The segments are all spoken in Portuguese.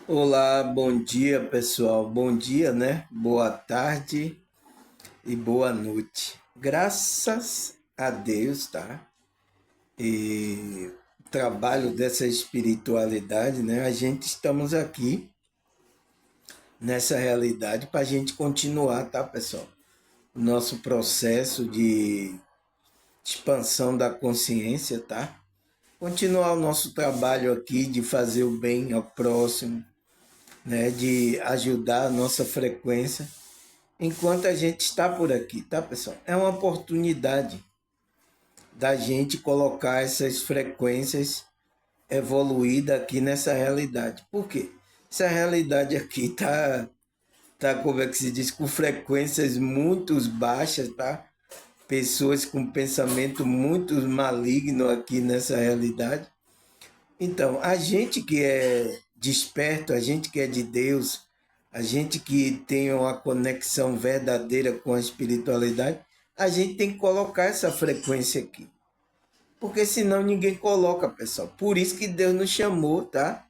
Olá, bom dia pessoal. Bom dia, né? Boa tarde e boa noite. Graças a Deus, tá? E trabalho dessa espiritualidade, né? A gente estamos aqui nessa realidade para a gente continuar, tá, pessoal? O nosso processo de expansão da consciência, tá? Continuar o nosso trabalho aqui de fazer o bem ao próximo, né? De ajudar a nossa frequência enquanto a gente está por aqui, tá, pessoal? É uma oportunidade da gente colocar essas frequências evoluídas aqui nessa realidade. Por quê? Essa realidade aqui tá como é que se diz, com frequências muito baixas, tá? Pessoas com pensamento muito maligno aqui nessa realidade. Então, a gente que é desperto, a gente que é de Deus, a gente que tem uma conexão verdadeira com a espiritualidade, a gente tem que colocar essa frequência aqui. Porque senão ninguém coloca, pessoal. Por isso que Deus nos chamou, tá?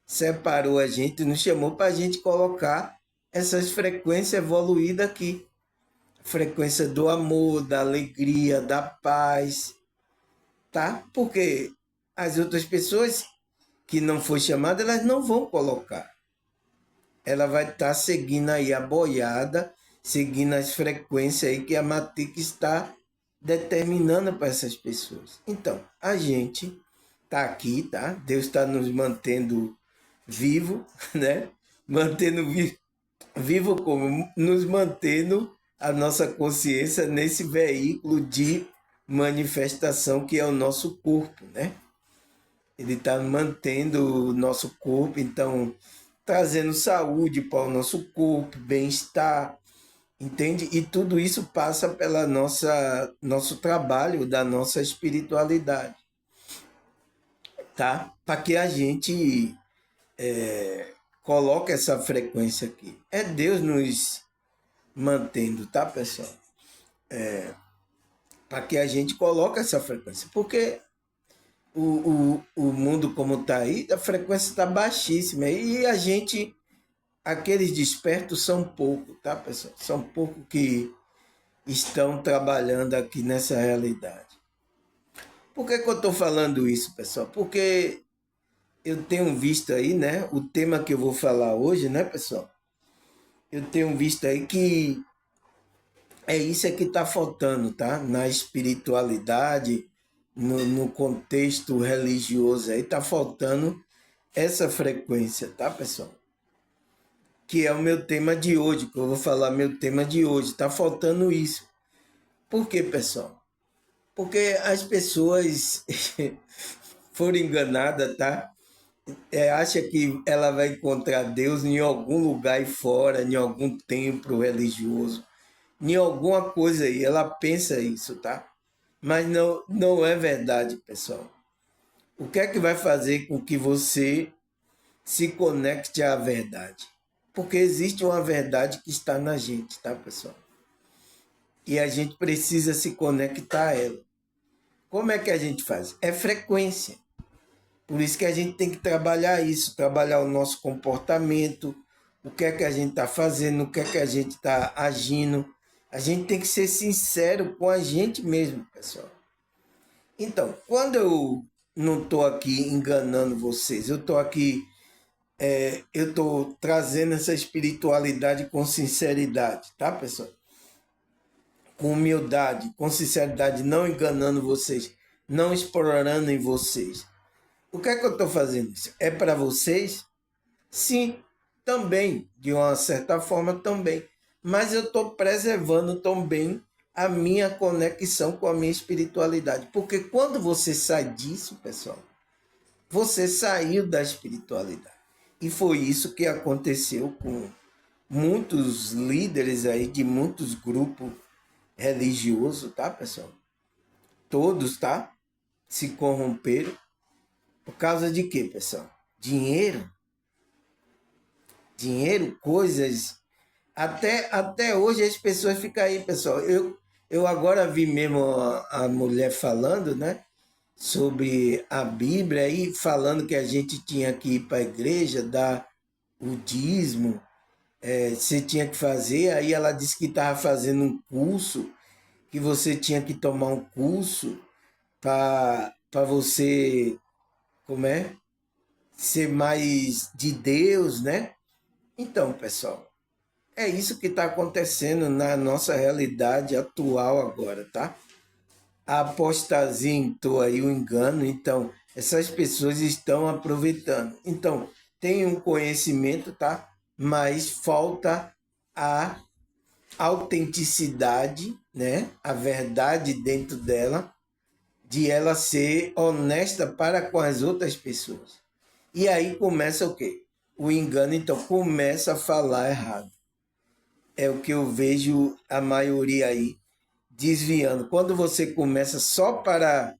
Separou a gente, nos chamou para a gente colocar essas frequências evoluídas aqui. Frequência do amor, da alegria, da paz, tá? Porque as outras pessoas que não foi chamada, elas não vão colocar. Ela vai estar seguindo aí a boiada, seguindo as frequências aí que a Matrix está determinando para essas pessoas. Então, a gente está aqui, tá? Deus está nos mantendo vivo, né? Mantendo vivo como? Nos mantendo a nossa consciência nesse veículo de manifestação que é o nosso corpo, né? Ele está mantendo o nosso corpo, então trazendo saúde para o nosso corpo, bem-estar, entende? E tudo isso passa pela nosso trabalho, da nossa espiritualidade, tá? Para que a gente coloque essa frequência aqui. É Deus nos mantendo, tá, pessoal? Para que a gente coloque essa frequência. Porque o mundo como está aí, a frequência está baixíssima. E a gente, aqueles despertos são poucos, tá, pessoal? São poucos que estão trabalhando aqui nessa realidade. Por que, que eu estou falando isso, pessoal? Porque eu tenho visto aí, né? O tema que eu vou falar hoje, né, pessoal? Eu tenho visto aí que é isso é que está faltando, tá? Na espiritualidade, no contexto religioso aí, está faltando essa frequência, tá, pessoal? Que é o meu tema de hoje, que eu vou falar meu tema de hoje. Está faltando isso. Por quê, pessoal? Porque as pessoas foram enganadas, tá? Acha que ela vai encontrar Deus em algum lugar aí fora, em algum templo religioso, em alguma coisa aí. Ela pensa isso, tá? Mas não é verdade, pessoal. O que é que vai fazer com que você se conecte à verdade? Porque existe uma verdade que está na gente, tá, pessoal? E a gente precisa se conectar a ela. Como é que a gente faz? É frequência. Por isso que a gente tem que trabalhar isso, trabalhar o nosso comportamento, o que é que a gente está fazendo, o que é que a gente está agindo. A gente tem que ser sincero com a gente mesmo, pessoal. Então, quando eu não estou aqui enganando vocês, eu estou aqui, eu estou trazendo essa espiritualidade com sinceridade, tá, pessoal? Com humildade, com sinceridade, não enganando vocês, não explorando em vocês. O que é que eu estou fazendo isso? É para vocês? Sim, também, de uma certa forma também. Mas eu estou preservando também a minha conexão com a minha espiritualidade. Porque quando você sai disso, pessoal, você saiu da espiritualidade. E foi isso que aconteceu com muitos líderes aí de muitos grupos religiosos, tá, pessoal? Todos, tá? Se corromperam. Por causa de quê, pessoal? Dinheiro. Dinheiro, coisas. Até hoje as pessoas ficam aí, pessoal. Eu agora vi mesmo a mulher falando, né? Sobre a Bíblia aí, falando que a gente tinha que ir para a igreja, dar o dízimo, você tinha que fazer. Aí ela disse que estava fazendo um curso, que você tinha que tomar um curso para você, como é? Ser mais de Deus, né? Então, pessoal, é isso que está acontecendo na nossa realidade atual agora, tá? A apostasia entrou aí, o engano, então essas pessoas estão aproveitando. Então, tem um conhecimento, tá? Mas falta a autenticidade, né? A verdade dentro dela, de ela ser honesta para com as outras pessoas. E aí começa o quê? O engano, então, começa a falar errado. É o que eu vejo a maioria aí desviando. Quando você começa só para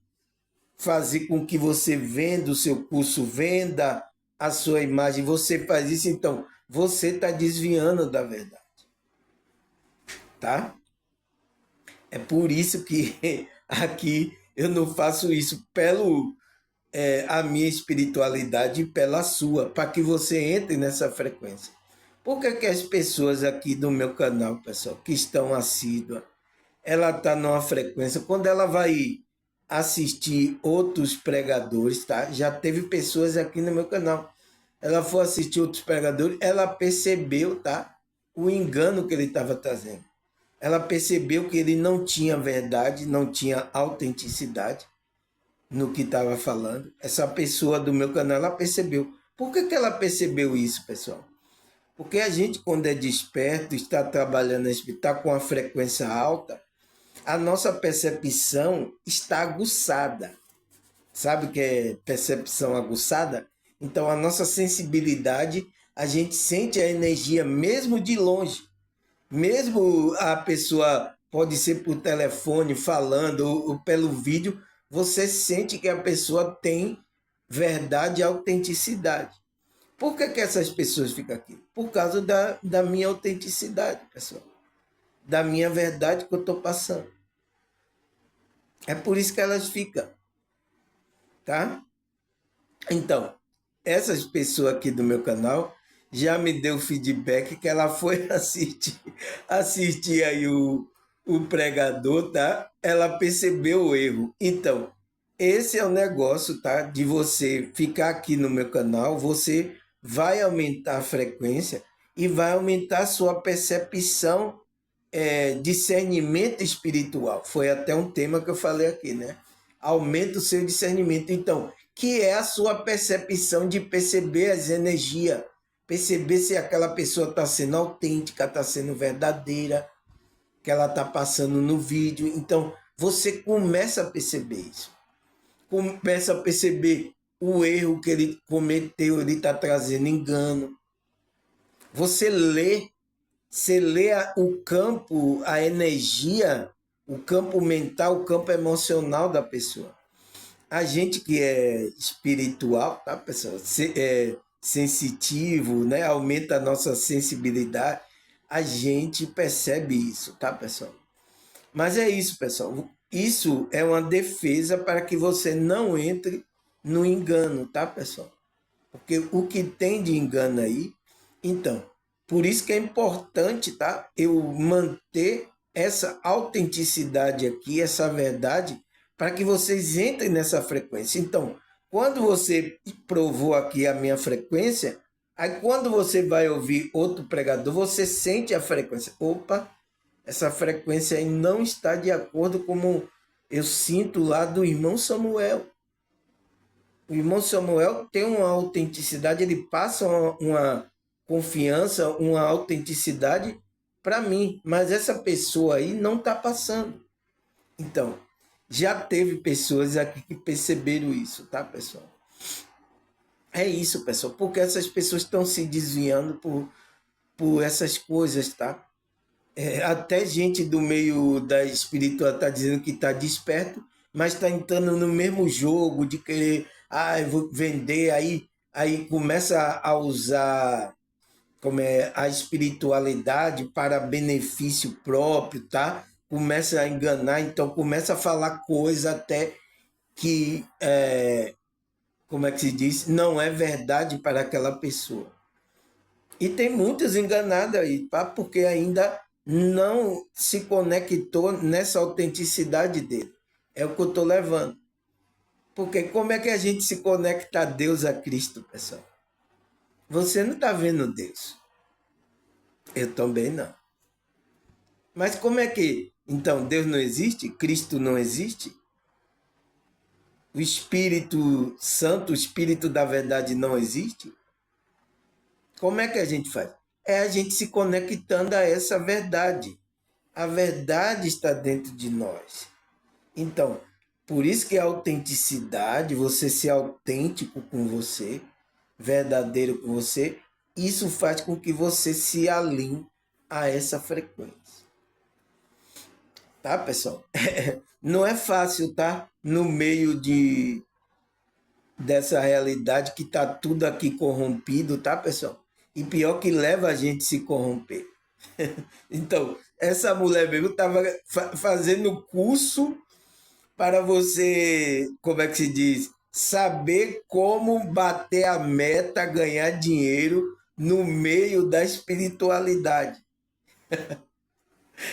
fazer com que você venda o seu curso, venda a sua imagem, você faz isso, então você está desviando da verdade, tá? É por isso que aqui eu não faço isso pelo a minha espiritualidade e pela sua, para que você entre nessa frequência. Por que, que as pessoas aqui do meu canal, pessoal, que estão assíduas, ela está numa frequência, quando ela vai assistir outros pregadores, tá? Já teve pessoas aqui no meu canal. Ela foi assistir outros pregadores, ela percebeu, tá? O engano que ele estava trazendo. Ela percebeu que ele não tinha verdade, não tinha autenticidade no que estava falando. Essa pessoa do meu canal, ela percebeu. Por que, que ela percebeu isso, pessoal? Porque a gente, quando é desperto, está trabalhando, está com a frequência alta, a nossa percepção está aguçada. Sabe o que é percepção aguçada? Então, a nossa sensibilidade, a gente sente a energia mesmo de longe. Mesmo a pessoa pode ser por telefone, falando, ou pelo vídeo, você sente que a pessoa tem verdade e autenticidade. Por que, que essas pessoas ficam aqui? Por causa da minha autenticidade, pessoal. Da minha verdade que eu estou passando. É por isso que elas ficam, tá? Então, essas pessoas aqui do meu canal já me deu feedback que ela foi assistir aí o pregador, tá? Ela percebeu o erro. Então, esse é o negócio, tá? De você ficar aqui no meu canal, você vai aumentar a frequência e vai aumentar a sua percepção, discernimento espiritual. Foi até um tema que eu falei aqui, né? Aumenta o seu discernimento. Então, que é a sua percepção de perceber as energias, perceber se aquela pessoa está sendo autêntica, está sendo verdadeira, que ela está passando no vídeo. Então, você começa a perceber isso. Começa a perceber o erro que ele cometeu, ele está trazendo engano. Você lê o campo, a energia, o campo mental, o campo emocional da pessoa. A gente que é espiritual, tá, pessoal? É sensitivo, né? Aumenta a nossa sensibilidade. A gente percebe isso, tá, pessoal? Mas é isso, pessoal. Isso é uma defesa para que você não entre no engano, tá, pessoal? Porque o que tem de engano aí, então, por isso que é importante, tá? Eu manter essa autenticidade aqui, essa verdade, para que vocês entrem nessa frequência. Então, quando você provou aqui a minha frequência, aí quando você vai ouvir outro pregador, você sente a frequência. Opa, essa frequência aí não está de acordo com como eu sinto lá do irmão Samuel. O irmão Samuel tem uma autenticidade, ele passa uma confiança, uma autenticidade para mim, mas essa pessoa aí não está passando. Então, já teve pessoas aqui que perceberam isso, tá, pessoal? É isso, pessoal, porque essas pessoas estão se desviando por essas coisas, tá? Até gente do meio da espiritual está dizendo que está desperto, mas está entrando no mesmo jogo de querer, eu vou vender, aí começa a usar como é a espiritualidade para benefício próprio, tá? Começa a enganar, então começa a falar coisa até que, como é que se diz, não é verdade para aquela pessoa. E tem muitos enganados aí, tá? Porque ainda não se conectou nessa autenticidade dele. É o que eu estou levando. Porque como é que a gente se conecta a Deus, a Cristo, pessoal? Você não está vendo Deus. Eu também não. Mas como é que, então, Deus não existe? Cristo não existe? O Espírito Santo, o Espírito da verdade não existe? Como é que a gente faz? É a gente se conectando a essa verdade. A verdade está dentro de nós. Então, por isso que a autenticidade, você ser autêntico com você, verdadeiro com você, isso faz com que você se alinhe a essa frequência. Tá, pessoal? Não é fácil, tá? No meio dessa realidade que tá tudo aqui corrompido, tá, pessoal? E pior que leva a gente a se corromper. Então, essa mulher mesmo estava fazendo curso para você, como é que se diz? Saber como bater a meta, ganhar dinheiro no meio da espiritualidade.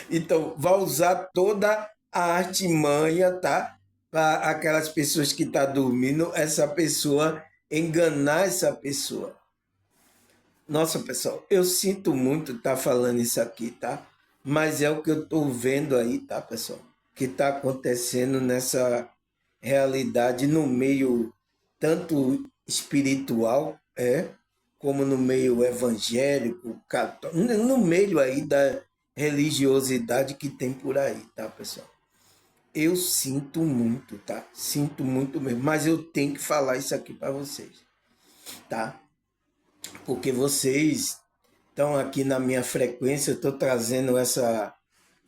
Então, vai usar toda a artimanha, tá? Para aquelas pessoas que estão dormindo, essa pessoa, enganar essa pessoa. Nossa, pessoal, eu sinto muito estar falando isso aqui, tá? Mas é o que eu estou vendo aí, tá, pessoal? Que está acontecendo nessa realidade no meio tanto espiritual, como no meio evangélico, católico, no meio aí da religiosidade que tem por aí, tá, pessoal? Eu sinto muito, tá? Sinto muito mesmo, mas eu tenho que falar isso aqui para vocês, tá? Porque vocês estão aqui na minha frequência, eu estou trazendo essa,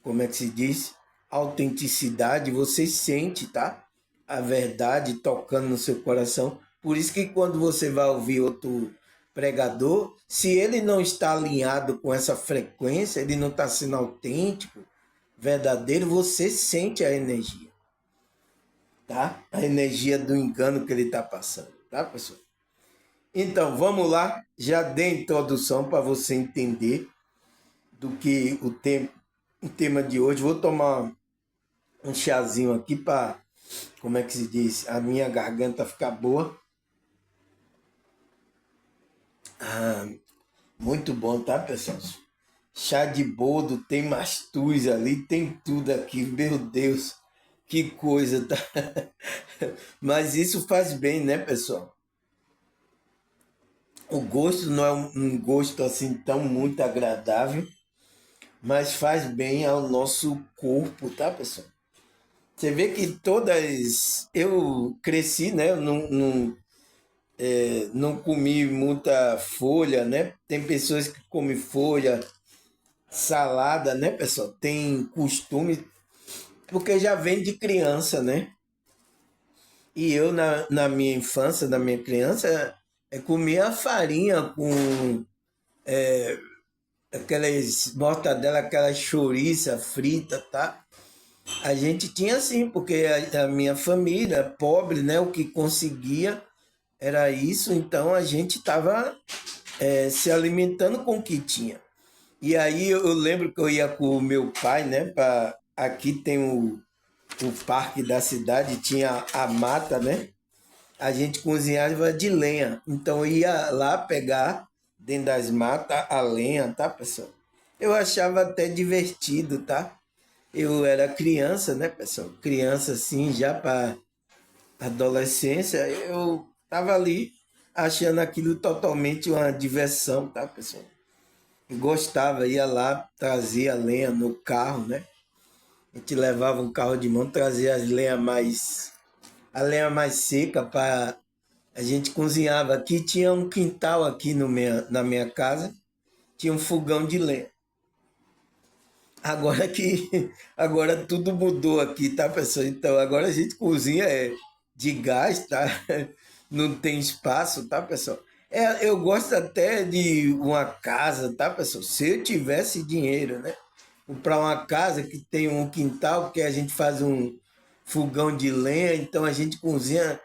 como é que se diz? Autenticidade, você sente, tá? A verdade tocando no seu coração. Por isso que quando você vai ouvir outro pregador, se ele não está alinhado com essa frequência, ele não está sendo autêntico, verdadeiro, você sente a energia, tá? A energia do engano que ele está passando, tá, pessoal? Então, vamos lá, já dei introdução para você entender do que o tema de hoje. Vou tomar um chazinho aqui para, como é que se diz, a minha garganta ficar boa. Ah, muito bom, tá, pessoal? Chá de boldo, tem mastuz ali, tem tudo aqui, meu Deus, que coisa, tá? Mas isso faz bem, né, pessoal? O gosto não é um gosto assim tão muito agradável, mas faz bem ao nosso corpo, tá, pessoal? Você vê que todas. Eu cresci, né? Eu não comi muita folha, né? Tem pessoas que comem folha, salada, né, pessoal? Tem costume, porque já vem de criança, né? E eu, na minha infância, na minha criança, comia farinha com aquelas mortadela, aquela chouriça frita, tá? A gente tinha assim, porque a minha família, pobre, né? O que conseguia era isso, então a gente estava se alimentando com o que tinha. E aí eu lembro que eu ia com o meu pai, né? Aqui tem o parque da cidade, tinha a mata, né? A gente cozinhava de lenha. Então eu ia lá pegar dentro das matas a lenha, tá, pessoal? Eu achava até divertido, tá? Eu era criança, né, pessoal? Criança assim, já para adolescência, eu tava ali achando aquilo totalmente uma diversão, tá, pessoal? Eu gostava, ia lá, trazia lenha no carro, né? A gente levava um carro de mão, trazia a lenha mais seca para a gente cozinhava. Aqui tinha um quintal aqui no na minha casa, tinha um fogão de lenha. Agora que agora tudo mudou aqui, tá, pessoal? Então agora a gente cozinha de gás, tá? Não tem espaço, tá, pessoal? Eu gosto até de uma casa, tá, pessoal? Se eu tivesse dinheiro, né? Comprar uma casa que tem um quintal, porque a gente faz um fogão de lenha, então a gente cozinha,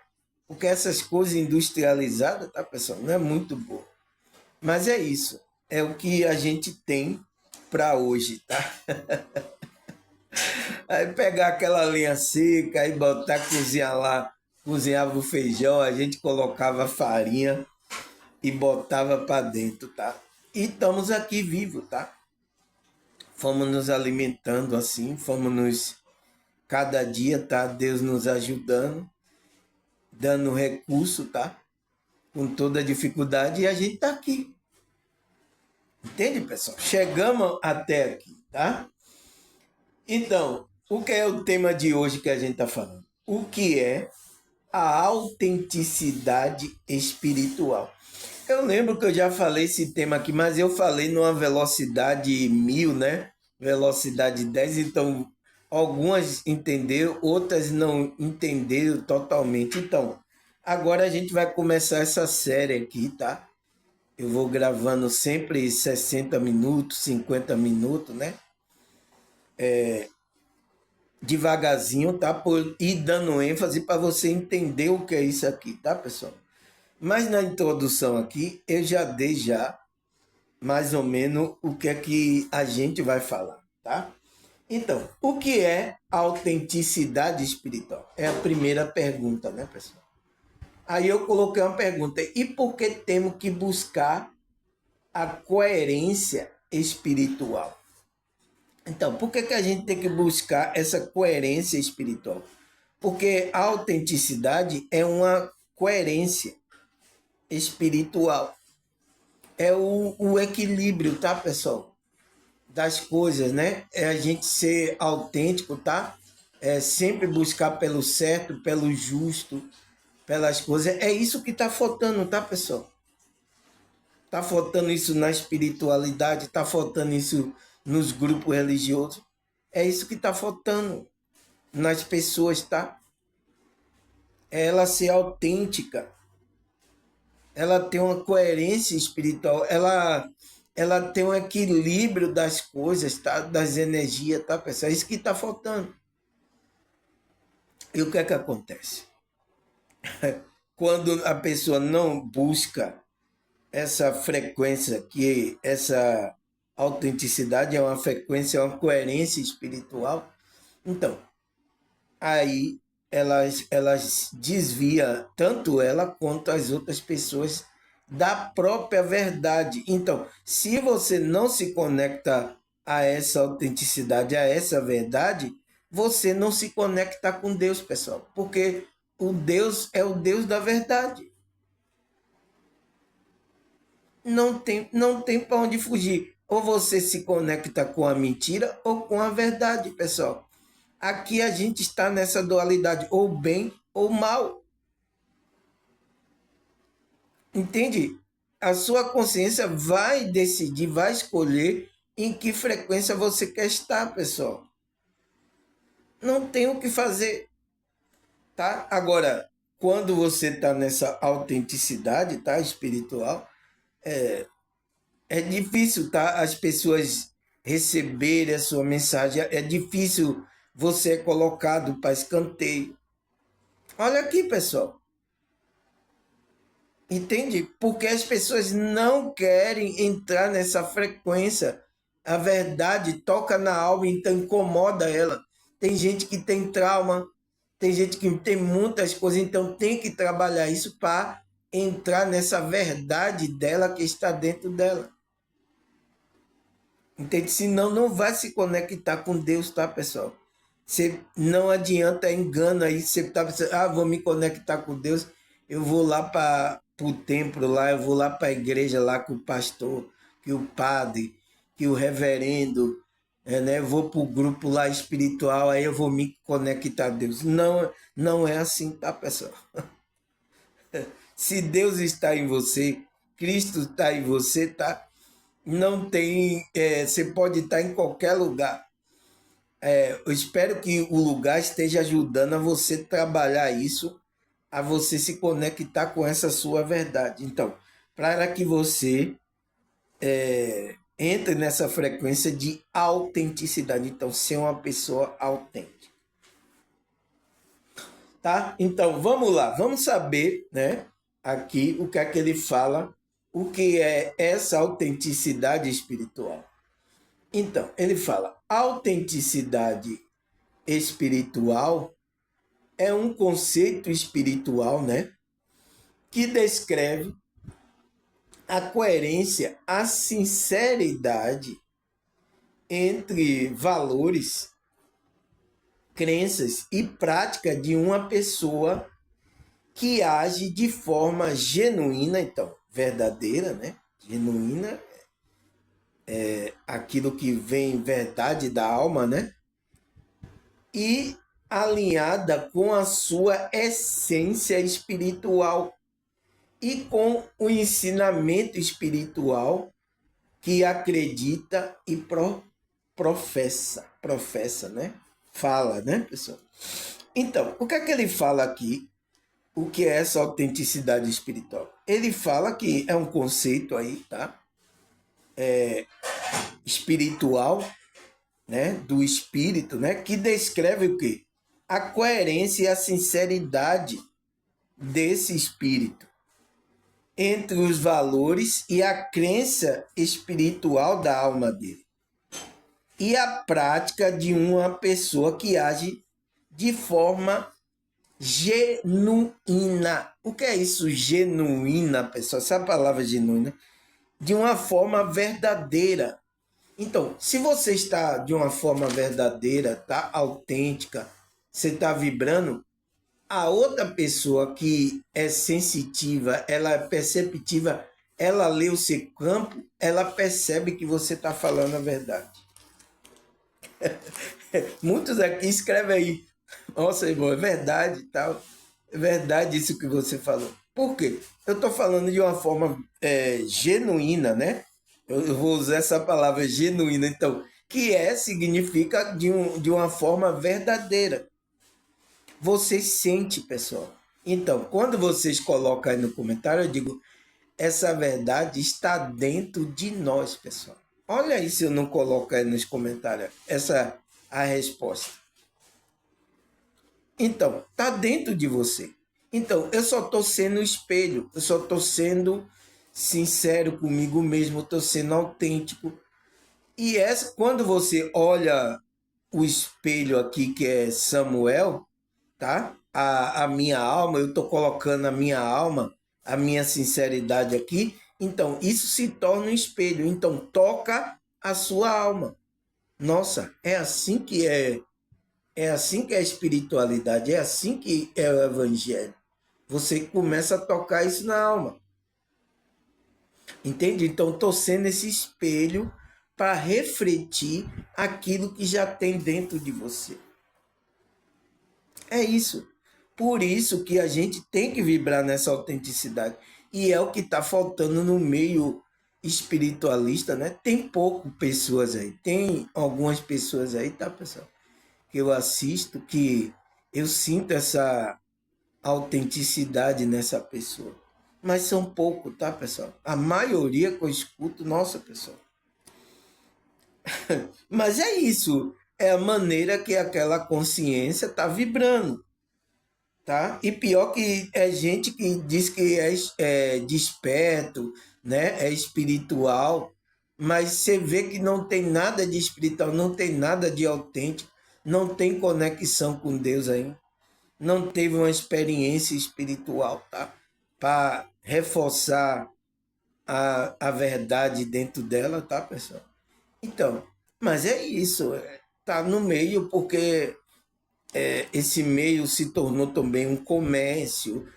porque essas coisas industrializadas, tá, pessoal? Não é muito boa. Mas é isso. é o que a gente tem para hoje, tá? Aí pegar aquela lenha seca e botar, cozinhar lá, cozinhava o feijão, a gente colocava farinha e botava para dentro, tá? E estamos aqui vivos, tá? Fomos nos alimentando assim, fomos nos cada dia, tá? Deus nos ajudando, dando recurso, tá? Com toda a dificuldade e a gente tá aqui. Entende, pessoal? Chegamos até aqui, tá? Então, o que é o tema de hoje que a gente tá falando? O que é a autenticidade espiritual? Eu lembro que eu já falei esse tema aqui, mas eu falei numa velocidade 1000, né? Velocidade 10, então algumas entenderam, outras não entenderam totalmente. Então, agora a gente vai começar essa série aqui, tá? Eu vou gravando sempre 60 minutos, 50 minutos, né? Devagarzinho, tá? Por ir dando ênfase para você entender o que é isso aqui, tá, pessoal? Mas na introdução aqui, eu já dei já mais ou menos o que é que a gente vai falar, tá? Então, o que é autenticidade espiritual? É a primeira pergunta, né, pessoal? Aí eu coloquei uma pergunta: e por que temos que buscar a coerência espiritual? Então, por que a gente tem que buscar essa coerência espiritual? Porque a autenticidade é uma coerência espiritual. É o equilíbrio, tá, pessoal? Das coisas, né? É a gente ser autêntico, tá? É sempre buscar pelo certo, pelo justo, pelas coisas. É isso que está faltando, tá, pessoal? Está faltando isso na espiritualidade, está faltando isso nos grupos religiosos. É isso que está faltando nas pessoas, tá? É ela ser autêntica, ela tem uma coerência espiritual, ela tem um equilíbrio das coisas, tá? Das energias, tá, pessoal? É isso que está faltando. E o que é que acontece? Quando a pessoa não busca essa frequência, que essa autenticidade é uma frequência, é uma coerência espiritual, então, aí elas desvia tanto ela quanto as outras pessoas da própria verdade. Então, se você não se conecta a essa autenticidade, a essa verdade, você não se conecta com Deus, pessoal, porque o Deus é o Deus da verdade. Não tem para onde fugir. Ou você se conecta com a mentira ou com a verdade, pessoal. Aqui a gente está nessa dualidade, ou bem ou mal. Entende? A sua consciência vai decidir, vai escolher em que frequência você quer estar, pessoal. Não tem o que fazer, tá? Agora, quando você está nessa autenticidade, tá? Espiritual, é difícil, tá? As pessoas receberem a sua mensagem. É difícil você é colocado para escanteio. Olha aqui, pessoal. Entende? Porque as pessoas não querem entrar nessa frequência. A verdade toca na alma, então incomoda ela. Tem gente que tem trauma, tem gente que tem muitas coisas, então tem que trabalhar isso para entrar nessa verdade dela que está dentro dela. Entende? Senão não vai se conectar com Deus, tá, pessoal? Você não adianta engano aí, você tá pensando, vou me conectar com Deus, eu vou lá para o templo lá, eu vou lá para a igreja lá com o pastor, que o padre, que o reverendo, né? Eu vou para o grupo lá espiritual, aí eu vou me conectar a Deus. Não, não é assim, tá, pessoal? Se Deus está em você, Cristo está em você, tá? Não tem, você pode estar em qualquer lugar. Eu espero que o lugar esteja ajudando a você trabalhar isso, a você se conectar com essa sua verdade. Então, para que você entre nessa frequência de autenticidade, então ser uma pessoa autêntica, tá? Então, vamos lá, vamos saber, né, aqui o que é que ele fala o que é essa autenticidade espiritual. Então, ele fala: autenticidade espiritual é um conceito espiritual, né, que descreve a coerência, a sinceridade entre valores, crenças e prática de uma pessoa que age de forma genuína, então, verdadeira, né? Genuína, aquilo que vem verdade da alma, né? E alinhada com a sua essência espiritual e com o ensinamento espiritual que acredita e professa, né? Fala, né, pessoal? Então, o que é que ele fala aqui? O que é essa autenticidade espiritual? Ele fala que é um conceito aí, tá? Espiritual, né? Do espírito, né? Que descreve o quê? A coerência e a sinceridade desse espírito entre os valores e a crença espiritual da alma dele. E a prática de uma pessoa que age de forma genuína. O que é isso, genuína, pessoal? Essa palavra genuína. De uma forma verdadeira. Então, se você está de uma forma verdadeira, tá autêntica, você está vibrando, a outra pessoa que é sensitiva, ela é perceptiva, ela lê o seu campo, ela percebe que você está falando a verdade. Muitos aqui escrevem aí, nossa, irmão, é verdade e tal. É verdade isso que você falou. Por quê? Eu estou falando de uma forma genuína, né? Eu vou usar essa palavra genuína, então, que significa de uma forma verdadeira. Você sente, pessoal. Então, quando vocês colocam aí no comentário, eu digo, essa verdade está dentro de nós, pessoal. Olha aí se eu não coloco aí nos comentários essa a resposta. Então, está dentro de você. Então, eu só estou sendo espelho, eu só estou sendo sincero comigo mesmo, estou sendo autêntico. E quando você olha o espelho aqui, que é Samuel, tá? A minha alma, eu estou colocando a minha alma, a minha sinceridade aqui. Então, isso se torna um espelho. Então, toca a sua alma. Nossa, é assim que é a espiritualidade, é assim que é o evangelho. Você começa a tocar isso na alma. Entende? Então, estou sendo esse espelho para refletir aquilo que já tem dentro de você. É isso. Por isso que a gente tem que vibrar nessa autenticidade. E é o que está faltando no meio espiritualista, né? Tem pouco pessoas aí. Tem algumas pessoas aí, tá, pessoal? Que eu assisto, que eu sinto essa autenticidade nessa pessoa. Mas são poucos, tá, pessoal? A maioria que eu escuto, nossa, pessoal. Mas é isso. É a maneira que aquela consciência está vibrando, tá? E pior que é gente que diz que é desperto, né? É espiritual, mas você vê que não tem nada de espiritual, não tem nada de autêntico, não tem conexão com Deus aí, não teve uma experiência espiritual, tá? Para reforçar a verdade dentro dela, tá, pessoal? Então, mas é isso, tá no meio porque esse meio se tornou também um comércio,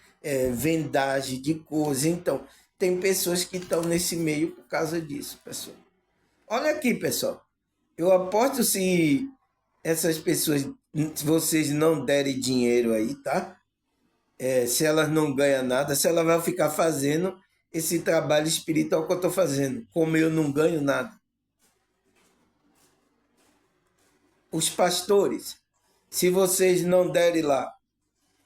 vendagem de coisas. Então, tem pessoas que estão nesse meio por causa disso, pessoal. Olha aqui, pessoal. Eu aposto se essas pessoas, se vocês não derem dinheiro aí, tá? Se elas não ganham nada, se ela vai ficar fazendo esse trabalho espiritual que eu estou fazendo, como eu não ganho nada. Os pastores, se vocês não derem lá,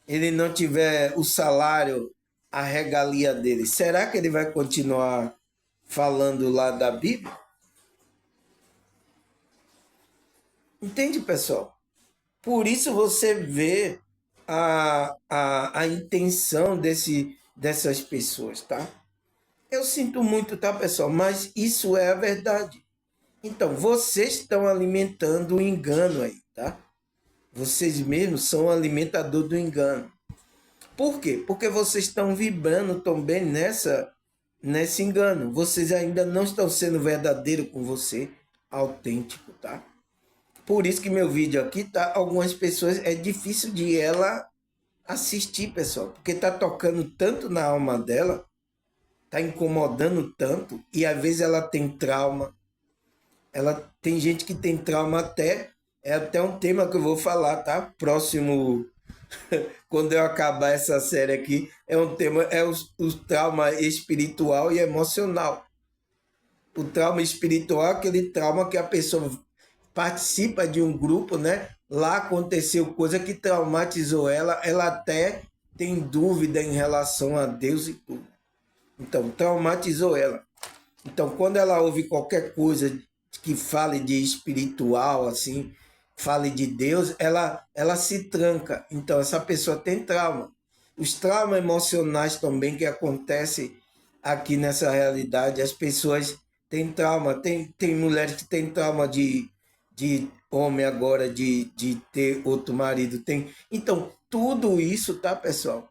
ele não tiver o salário, a regalia dele, será que ele vai continuar falando lá da Bíblia? Entende, pessoal? Por isso você vê a intenção dessas pessoas, tá? Eu sinto muito, tá, pessoal? Mas isso é a verdade. Então, vocês estão alimentando o engano aí, tá? Vocês mesmos são o alimentador do engano. Por quê? Porque vocês estão vibrando também nesse engano. Vocês ainda não estão sendo verdadeiro com você, autêntico, tá? Por isso que meu vídeo aqui tá, algumas pessoas é difícil de ela assistir, pessoal, porque tá tocando tanto na alma dela, tá incomodando tanto e às vezes ela tem trauma. Ela tem gente que tem trauma até é até um tema que eu vou falar, tá? Próximo quando eu acabar essa série aqui, é um tema, é o trauma espiritual e emocional. O trauma espiritual é aquele trauma que a pessoa participa de um grupo, né? Lá aconteceu coisa que traumatizou ela até tem dúvida em relação a Deus e tudo. Então, traumatizou ela. Então, quando ela ouve qualquer coisa que fale de espiritual, assim, fale de Deus, ela se tranca. Então, essa pessoa tem trauma. Os traumas emocionais também que acontecem aqui nessa realidade, as pessoas têm trauma. Tem mulheres que têm trauma de homem agora, de ter outro marido. Então, tudo isso, tá, pessoal?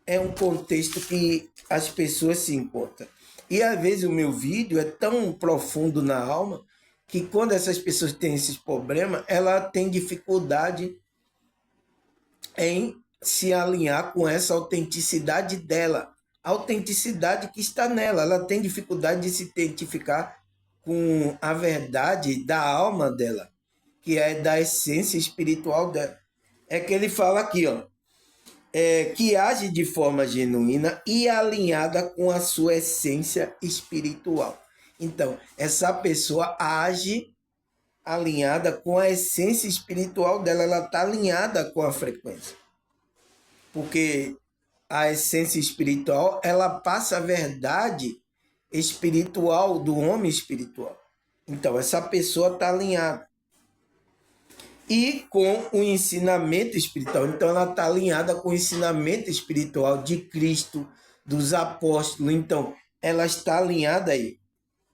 É um contexto que as pessoas se encontram. E às vezes o meu vídeo é tão profundo na alma que quando essas pessoas têm esses problemas, ela tem dificuldade em se alinhar com essa autenticidade dela, a autenticidade que está nela. Ela tem dificuldade de se identificar com a verdade da alma dela, que é da essência espiritual dela. É que ele fala aqui, ó, que age de forma genuína e alinhada com a sua essência espiritual. Então, essa pessoa age alinhada com a essência espiritual dela, ela está alinhada com a frequência. Porque a essência espiritual, ela passa a verdade espiritual do homem espiritual. Então, essa pessoa está alinhada. E com o ensinamento espiritual. Então, ela está alinhada com o ensinamento espiritual de Cristo, dos apóstolos. Então, ela está alinhada aí.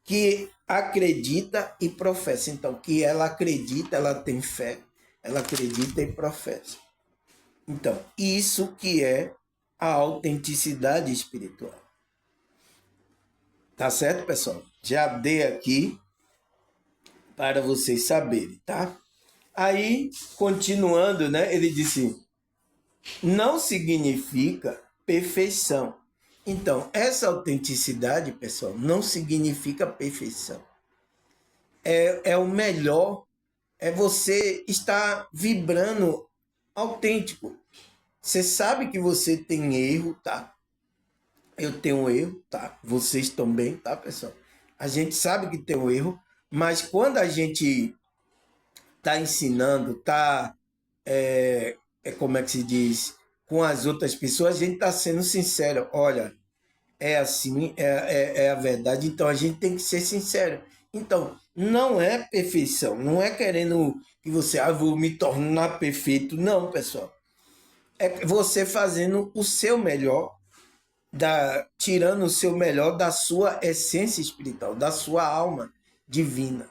Que acredita e professa. Então, que ela acredita, ela tem fé, ela acredita e professa. Então, isso que é a autenticidade espiritual. Tá certo, pessoal? Já dei aqui para vocês saberem, tá? Aí, continuando, né? Ele disse: não significa perfeição. Então, essa autenticidade, pessoal, não significa perfeição. É o melhor, é você estar vibrando autêntico. Você sabe que você tem erro, tá? Eu tenho um erro, tá? Vocês também, tá, pessoal? A gente sabe que tem um erro, mas quando a gente tá ensinando, tá, como é que se diz, com as outras pessoas, a gente tá sendo sincero. Olha, é assim, é a verdade, então a gente tem que ser sincero. Então, não é perfeição, não é querendo que você, vou me tornar perfeito. Não, pessoal. É você fazendo o seu melhor, tirando o seu melhor da sua essência espiritual, da sua alma divina.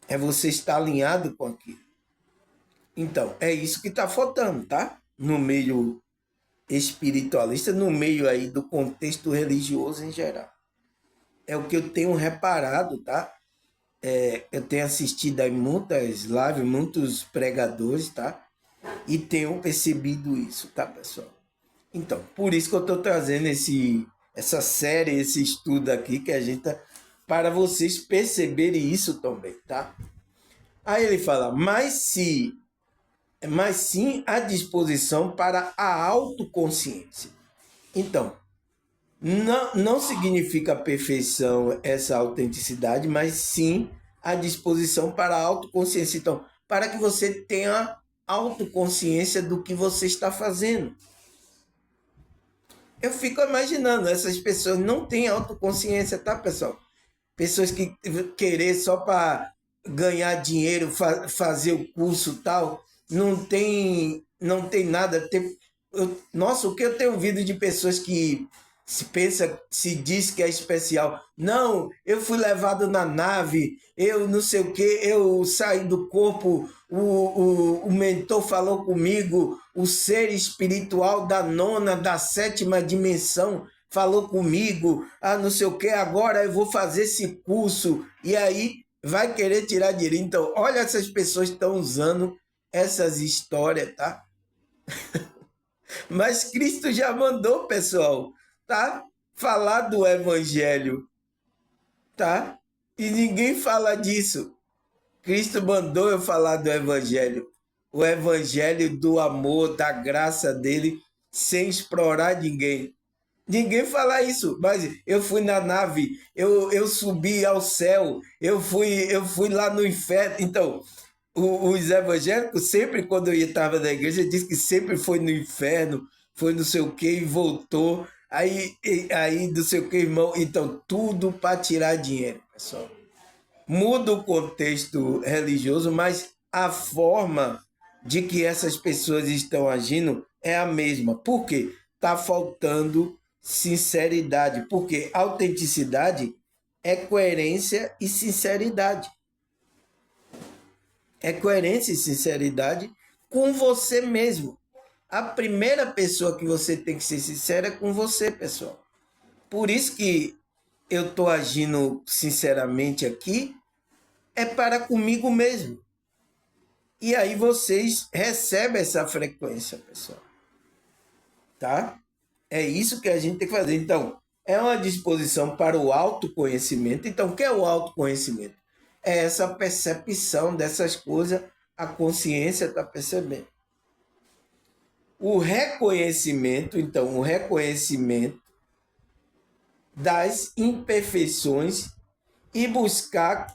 É você estar alinhado com aquilo. Então, é isso que está faltando, tá? No meio espiritualista, no meio aí do contexto religioso em geral. É o que eu tenho reparado, tá? Eu tenho assistido aí muitas lives, muitos pregadores, tá? E tenho percebido isso, tá, pessoal? Então, por isso que eu estou trazendo essa série, esse estudo aqui que a gente tá, para vocês perceberem isso também, tá? Aí ele fala, mas sim a disposição para a autoconsciência. Então, não significa perfeição essa autenticidade, mas sim a disposição para a autoconsciência. Então, para que você tenha autoconsciência do que você está fazendo. Eu fico imaginando, essas pessoas não têm autoconsciência, tá, pessoal? Pessoas que querer só para ganhar dinheiro, fazer o curso tal, não tem nada. Nossa, o que eu tenho ouvido de pessoas que se pensa, se diz que é especial. Não, eu fui levado na nave, eu não sei o que, eu saí do corpo, o mentor falou comigo, o ser espiritual da nona, da sétima dimensão falou comigo, não sei o que, agora eu vou fazer esse curso, e aí vai querer tirar dinheiro. Então, olha, essas pessoas estão usando essas histórias, tá? Mas Cristo já mandou, pessoal, tá? Falar do evangelho, tá? E ninguém fala disso. Cristo mandou eu falar do evangelho. O evangelho do amor, da graça dele, sem explorar ninguém. Ninguém fala isso, mas eu fui na nave, eu subi ao céu, eu fui lá no inferno. Então, os evangélicos sempre, quando eu estava na igreja, diz que sempre foi no inferno, foi não sei o que e voltou. Aí não sei o que, irmão. Então, tudo para tirar dinheiro, pessoal. Muda o contexto religioso, mas a forma de que essas pessoas estão agindo é a mesma. Por quê? Está faltando sinceridade. Porque autenticidade é coerência e sinceridade. É coerência e sinceridade com você mesmo. A primeira pessoa que você tem que ser sincera é com você, pessoal. Por isso que eu estou agindo sinceramente aqui, é para comigo mesmo. E aí vocês recebem essa frequência, pessoal. Tá? É isso que a gente tem que fazer. Então, é uma disposição para o autoconhecimento. Então, o que é o autoconhecimento? É essa percepção dessas coisas, a consciência está percebendo. O reconhecimento, então, o reconhecimento das imperfeições e buscar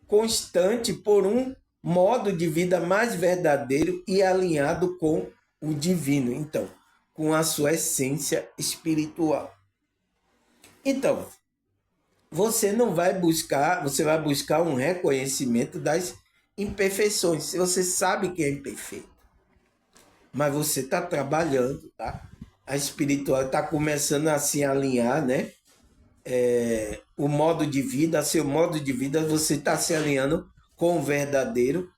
constante por um modo de vida mais verdadeiro e alinhado com o divino, então, com a sua essência espiritual. Então, você não vai buscar, você vai buscar um reconhecimento das imperfeições. Você sabe que é imperfeito, mas você está trabalhando, tá? A espiritual está começando a se alinhar, né? O modo de vida, seu modo de vida, você está se alinhando com o verdadeiro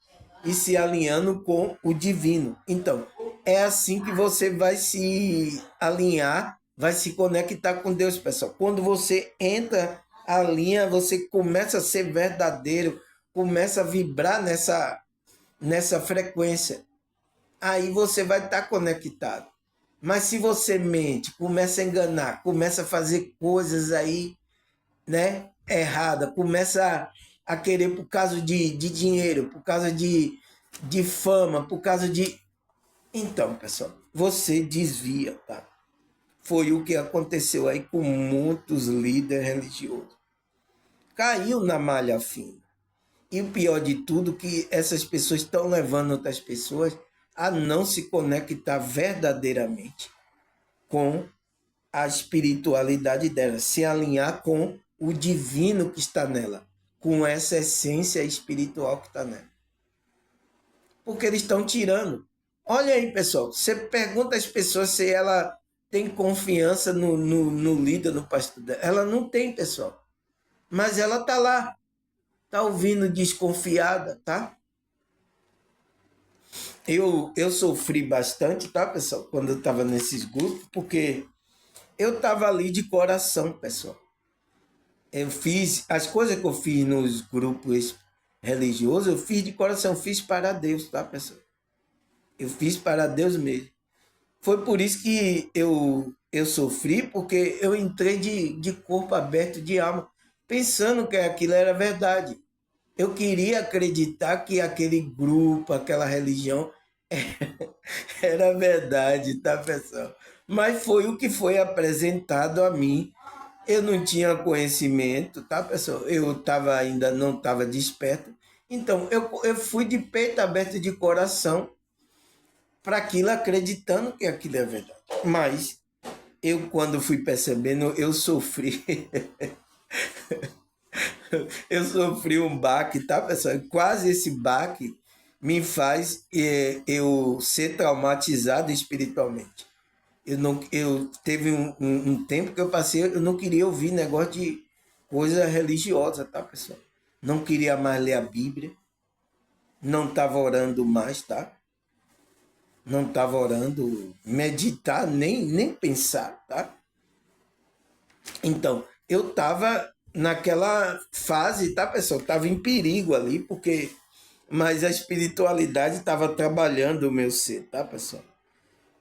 e se alinhando com o divino. Então, é assim que você vai se alinhar, vai se conectar com Deus, pessoal. Quando você entra a linha, você começa a ser verdadeiro, começa a vibrar nessa frequência. Aí você vai estar conectado. Mas se você mente, começa a enganar, começa a fazer coisas aí, né, errada, começa a querer por causa de dinheiro, por causa de fama, por causa de... Então, pessoal, você desvia, tá? Foi o que aconteceu aí com muitos líderes religiosos. Caiu na malha fina. E o pior de tudo é que essas pessoas estão levando outras pessoas a não se conectar verdadeiramente com a espiritualidade dela, se alinhar com o divino que está nela, com essa essência espiritual que está nela. Porque eles estão tirando. Olha aí, pessoal, você pergunta às pessoas se ela tem confiança no líder, no pastor dela. Ela não tem, pessoal. Mas ela está lá, está ouvindo desconfiada, tá? Eu sofri bastante, tá, pessoal, quando eu estava nesses grupos, porque eu estava ali de coração, pessoal. Eu fiz as coisas que eu fiz nos grupos religiosos, eu fiz de coração, fiz para Deus, tá, pessoal? Eu fiz para Deus mesmo. Foi por isso que eu sofri, porque eu entrei de corpo aberto, de alma, pensando que aquilo era verdade. Eu queria acreditar que aquele grupo, aquela religião era verdade, tá, pessoal? Mas foi o que foi apresentado a mim. Eu não tinha conhecimento, tá, pessoal? Ainda não estava desperto. Então, eu fui de peito aberto, de coração, para aquilo, acreditando que aquilo é verdade. Mas eu, quando fui percebendo, eu sofri. Eu sofri um baque, tá, pessoal? Quase esse baque me faz eu ser traumatizado espiritualmente. Eu teve um tempo que eu passei, eu não queria ouvir negócio de coisa religiosa, tá, pessoal? Não queria mais ler a Bíblia, não estava orando mais, tá? Não estava orando, meditar, nem pensar, tá? Então, eu estava naquela fase, tá, pessoal? Estava em perigo ali, porque. Mas a espiritualidade estava trabalhando o meu ser, tá, pessoal?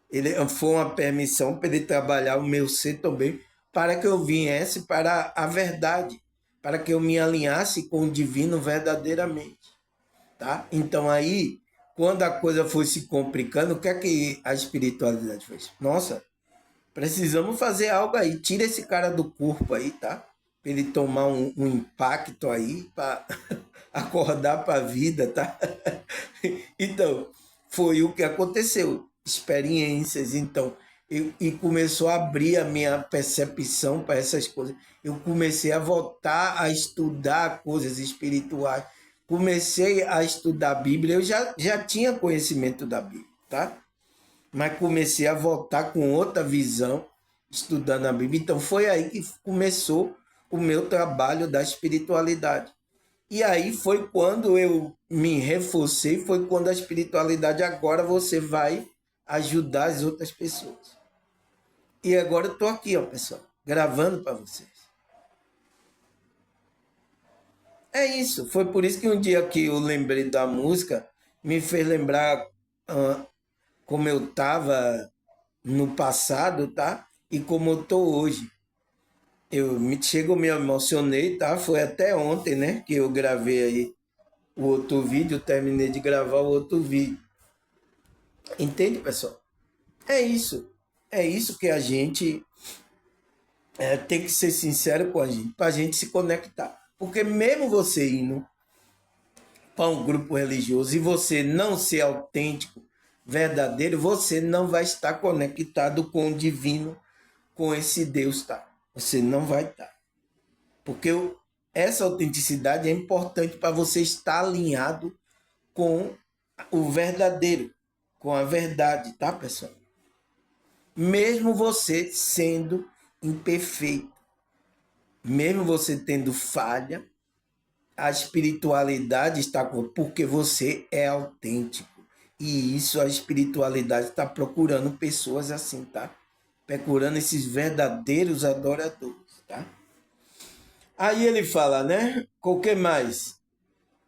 Ele foi uma permissão para ele trabalhar o meu ser também, para que eu viesse para a verdade, para que eu me alinhasse com o divino verdadeiramente, tá? Então aí, quando a coisa foi se complicando, o que é que a espiritualidade fez? Nossa, precisamos fazer algo aí. Tira esse cara do corpo aí, tá? Pra ele tomar um impacto aí, para acordar para a vida, tá? Então, foi o que aconteceu. Experiências, então. E começou a abrir a minha percepção para essas coisas. Eu comecei a voltar a estudar coisas espirituais. Comecei a estudar a Bíblia. Eu já tinha conhecimento da Bíblia, tá? Mas comecei a voltar com outra visão, estudando a Bíblia. Então foi aí que começou o meu trabalho da espiritualidade. E aí foi quando eu me reforcei, foi quando a espiritualidade agora você vai ajudar as outras pessoas. E agora eu estou aqui, ó, pessoal, gravando para vocês. É isso, foi por isso que um dia que eu lembrei da música, me fez lembrar como eu estava no passado, tá? E como eu tô hoje. Eu me emocionei, tá? Foi até ontem, né? Que eu gravei aí o outro vídeo, terminei de gravar o outro vídeo. Entende, pessoal? É isso. É isso que a gente tem que ser sincero com a gente, para a gente se conectar. Porque mesmo você indo para um grupo religioso e você não ser autêntico, verdadeiro, você não vai estar conectado com o divino, com esse Deus, tá? Você não vai estar. Porque essa autenticidade é importante para você estar alinhado com o verdadeiro, com a verdade, tá, pessoal? Mesmo você sendo imperfeito, mesmo você tendo falha, a espiritualidade está com, porque você é autêntico. E isso a espiritualidade está procurando pessoas assim, tá? Procurando esses verdadeiros adoradores, tá? Aí ele fala, né? O que mais?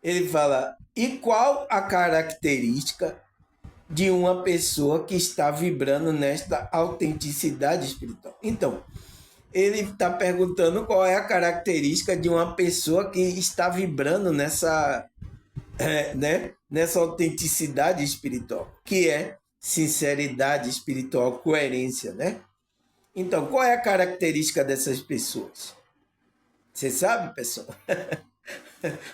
Ele fala, e qual a característica de uma pessoa que está vibrando nesta autenticidade espiritual? Então, ele está perguntando qual é a característica de uma pessoa que está vibrando nessa autenticidade espiritual, que é sinceridade espiritual, coerência, né? Então, qual é a característica dessas pessoas? Você sabe, pessoal?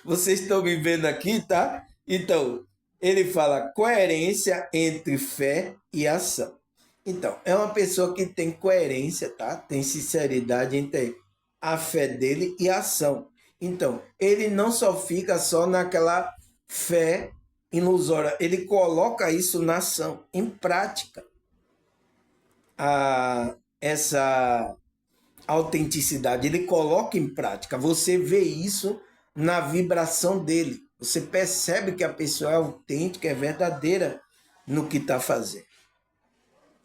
Vocês estão me vendo aqui, tá? Então, ele fala coerência entre fé e ação. Então, é uma pessoa que tem coerência, tá? Tem sinceridade entre a fé dele e a ação. Então, ele não só fica só naquela fé ilusória, ele coloca isso na ação, em prática. Essa autenticidade, ele coloca em prática. Você vê isso na vibração dele. Você percebe que a pessoa é autêntica, é verdadeira no que está fazendo.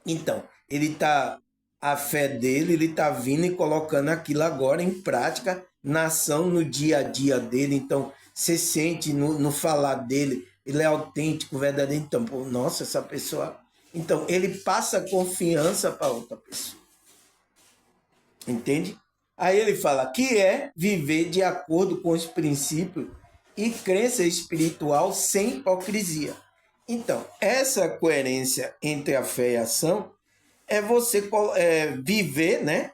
Então, ele está, a fé dele, ele está vindo e colocando aquilo agora em prática, na ação, no dia a dia dele. Então, você sente no falar dele, ele é autêntico, verdadeiro. Então, pô, nossa, essa pessoa. Então, ele passa confiança para outra pessoa. Entende? Aí ele fala que é viver de acordo com os princípios e crença espiritual sem hipocrisia. Então, essa coerência entre a fé e a ação é você viver, né,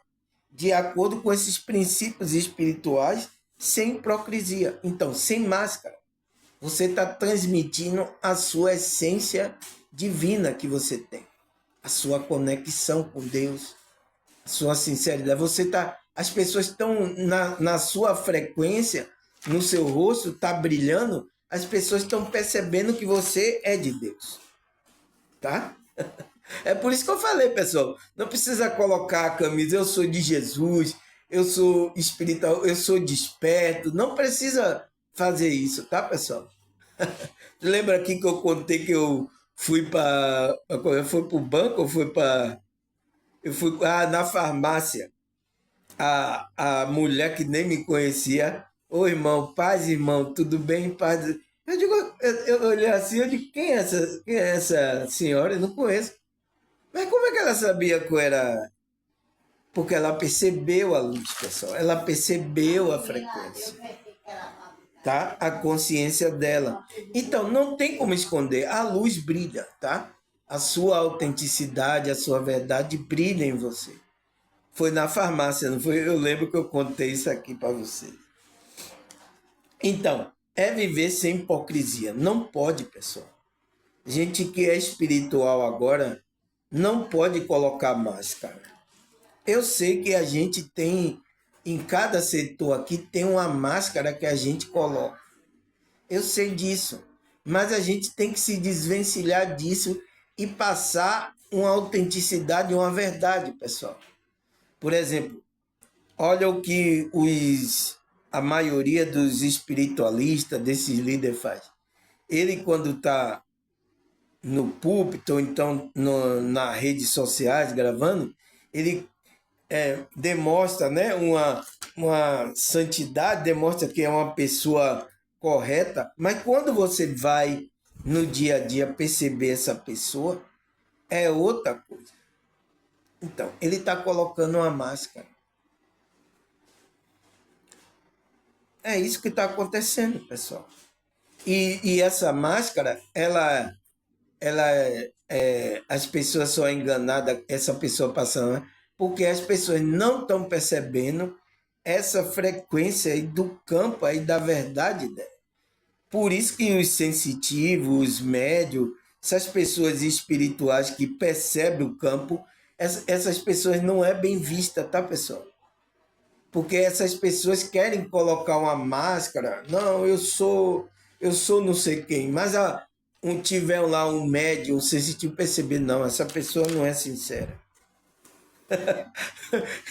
de acordo com esses princípios espirituais sem hipocrisia. Então, sem máscara. Você está transmitindo a sua essência divina que você tem, a sua conexão com Deus, sua sinceridade. Você tá, as pessoas estão na sua frequência, no seu rosto, está brilhando, as pessoas estão percebendo que você é de Deus, tá? É por isso que eu falei, pessoal. Não precisa colocar a camisa, eu sou de Jesus, eu sou espiritual, eu sou desperto. Não precisa fazer isso, tá, pessoal? Lembra aqui que eu contei que eu fui para. Eu fui para o banco, eu fui para. Eu fui na farmácia. A mulher que nem me conhecia. Ô irmão, paz, irmão, tudo bem? Paz. Eu digo, eu olhei assim, eu digo, quem é essa senhora? Eu não conheço. Mas como é que ela sabia que eu era? Porque ela percebeu a luz, pessoal. Ela percebeu a frequência, tá? A consciência dela. Então, não tem como esconder. A luz brilha, tá? A sua autenticidade, a sua verdade brilha em você. Foi na farmácia, não foi? Eu lembro que eu contei isso aqui para você. Então, é viver sem hipocrisia. Não pode, pessoal. Gente que é espiritual agora não pode colocar máscara. Eu sei que a gente tem, em cada setor aqui, tem uma máscara que a gente coloca. Eu sei disso. Mas a gente tem que se desvencilhar disso e passar uma autenticidade, uma verdade, pessoal. Por exemplo, olha o que a maioria dos espiritualistas, desses líderes faz. Ele, quando está no púlpito, ou então nas redes sociais gravando, ele demonstra, né, uma santidade, demonstra que é uma pessoa correta, mas quando você vai no dia a dia perceber essa pessoa, é outra coisa. Então, ele está colocando uma máscara. É isso que está acontecendo, pessoal. E essa máscara, as pessoas são enganadas, essa pessoa passando, né? Porque as pessoas não estão percebendo essa frequência aí do campo aí da verdade dela. Por isso que os sensitivos, os médios, essas pessoas espirituais que percebem o campo, essas pessoas não é bem vista, tá, pessoal? Porque essas pessoas querem colocar uma máscara. Não, eu sou não sei quem. Mas tiver lá um médium, um sensitivo perceber, não, essa pessoa não é sincera.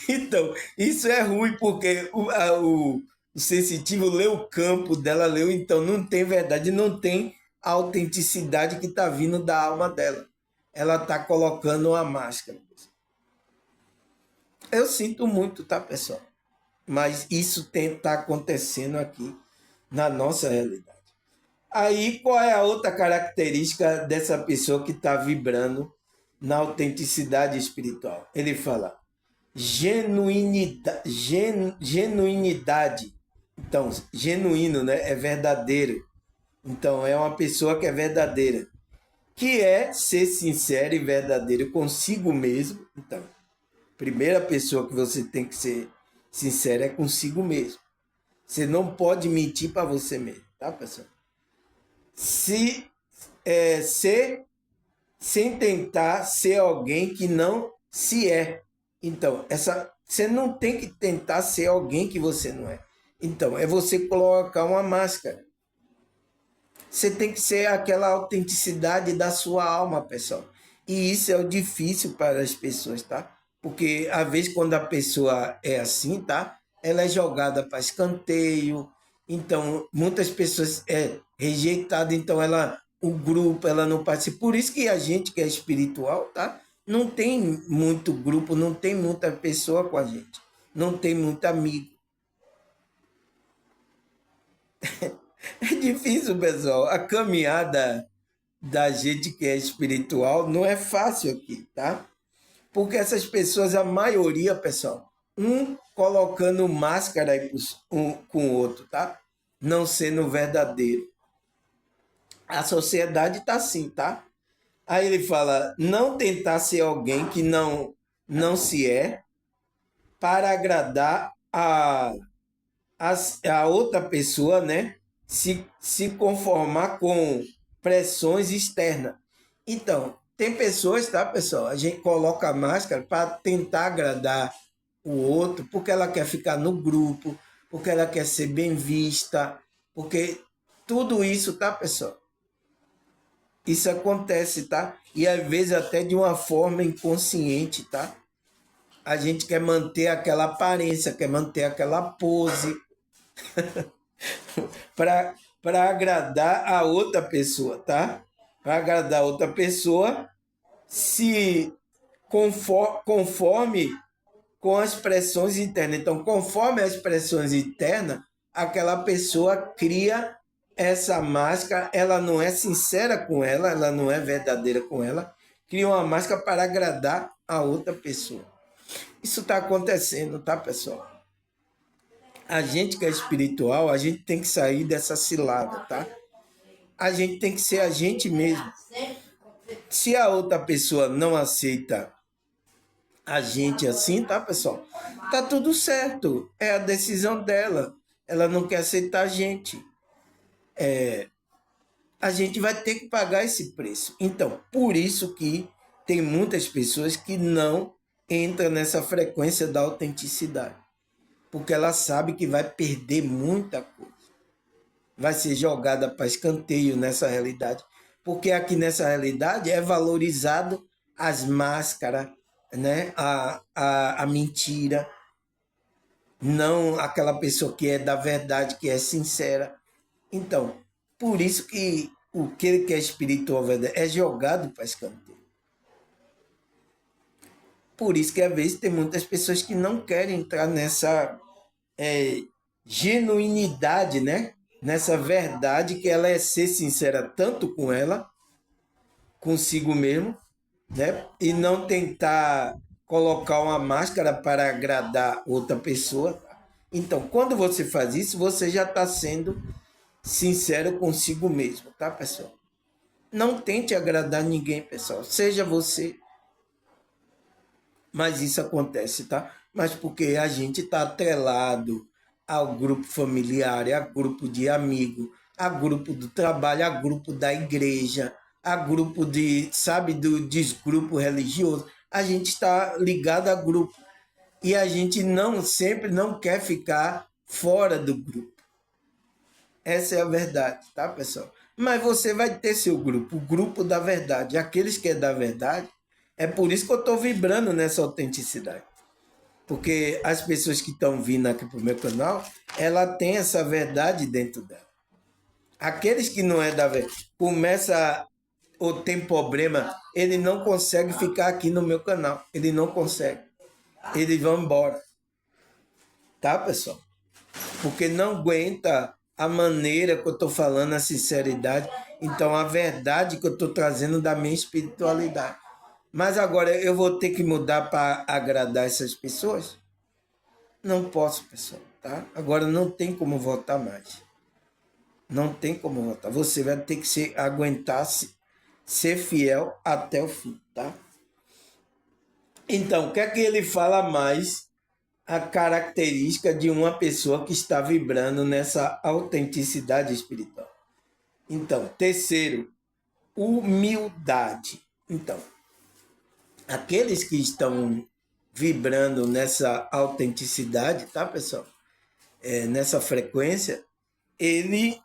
Então, isso é ruim, porque o sensitivo leu o campo dela, leu, então não tem verdade, não tem a autenticidade que está vindo da alma dela. Ela está colocando uma máscara. Eu sinto muito, tá, pessoal? Mas isso está acontecendo aqui na nossa realidade. Aí, qual é a outra característica dessa pessoa que está vibrando na autenticidade espiritual? Ele fala genuinidade. Então, genuíno, né? É verdadeiro. Então, é uma pessoa que é verdadeira. Que é ser sincero e verdadeiro consigo mesmo. Então, primeira pessoa que você tem que ser sincero é consigo mesmo. Você não pode mentir para você mesmo, tá, pessoal? Se ser sem tentar ser alguém que não se é. Então, você não tem que tentar ser alguém que você não é. Então, é você colocar uma máscara. Você tem que ser aquela autenticidade da sua alma, pessoal. E isso é o difícil para as pessoas, tá? Porque, às vezes, quando a pessoa é assim, tá? Ela é jogada para escanteio. Então, muitas pessoas é rejeitada. Então, o grupo, ela não participa. Por isso que a gente que é espiritual, tá? Não tem muito grupo, não tem muita pessoa com a gente. Não tem muito amigo. É difícil, pessoal. A caminhada da gente que é espiritual não é fácil aqui, tá? Porque essas pessoas, a maioria, pessoal, um colocando máscara um com o outro, tá? Não sendo verdadeiro. A sociedade tá assim, tá? Aí ele fala, não tentar ser alguém que não se é para agradar a outra pessoa, né? Se conformar com pressões externas. Então, tem pessoas, tá, pessoal? A gente coloca a máscara para tentar agradar o outro, porque ela quer ficar no grupo, porque ela quer ser bem vista, porque tudo isso, tá, pessoal? Isso acontece, tá? E às vezes até de uma forma inconsciente, tá? A gente quer manter aquela aparência, quer manter aquela pose para agradar a outra pessoa, tá? Para agradar a outra pessoa, se conforme com as pressões internas. Então, conforme as pressões internas, aquela pessoa cria essa máscara, ela não é sincera com ela não é verdadeira com ela, cria uma máscara para agradar a outra pessoa. Isso está acontecendo, tá, pessoal? A gente que é espiritual, a gente tem que sair dessa cilada, tá? A gente tem que ser a gente mesmo. Se a outra pessoa não aceita a gente assim, tá, pessoal? Tá tudo certo. É a decisão dela. Ela não quer aceitar a gente. A gente vai ter que pagar esse preço. Então, por isso que tem muitas pessoas que não entram nessa frequência da autenticidade. Porque ela sabe que vai perder muita coisa. Vai ser jogada para escanteio nessa realidade. Porque aqui nessa realidade é valorizado as máscaras, né? A mentira, não aquela pessoa que é da verdade, que é sincera. Então, por isso que o que ele quer espiritual verdade é jogado para escanteio. Por isso que às vezes tem muitas pessoas que não querem entrar nessa genuinidade, né? Nessa verdade que ela é ser sincera tanto com ela, consigo mesmo, né? E não tentar colocar uma máscara para agradar outra pessoa. Então, quando você faz isso, você já está sendo sincero consigo mesmo, tá, pessoal? Não tente agradar ninguém, pessoal. Seja você. Mas isso acontece, tá? Mas porque a gente está atrelado ao grupo familiar, a grupo de amigo, a grupo do trabalho, a grupo da igreja, a grupo de, sabe, do desgrupo religioso. A gente está ligado a grupo. E a gente não sempre não quer ficar fora do grupo. Essa é a verdade, tá, pessoal? Mas você vai ter seu grupo, o grupo da verdade. Aqueles que é da verdade, é por isso que eu estou vibrando nessa autenticidade. Porque as pessoas que estão vindo aqui para o meu canal, ela tem essa verdade dentro dela. Aqueles que não é da verdade, começa ou tem problema, ele não consegue ficar aqui no meu canal. Ele não consegue. Eles vão embora. Tá, pessoal? Porque não aguenta a maneira que eu estou falando, a sinceridade. Então, a verdade que eu estou trazendo da minha espiritualidade. Mas agora eu vou ter que mudar para agradar essas pessoas? Não posso, pessoal, tá? Agora não tem como votar mais. Não tem como votar. Você vai ter que aguentar-se, ser fiel até o fim, tá? Então, o que é que ele fala mais a característica de uma pessoa que está vibrando nessa autenticidade espiritual? Então, terceiro, humildade. Então, aqueles que estão vibrando nessa autenticidade, tá, pessoal? Nessa frequência, ele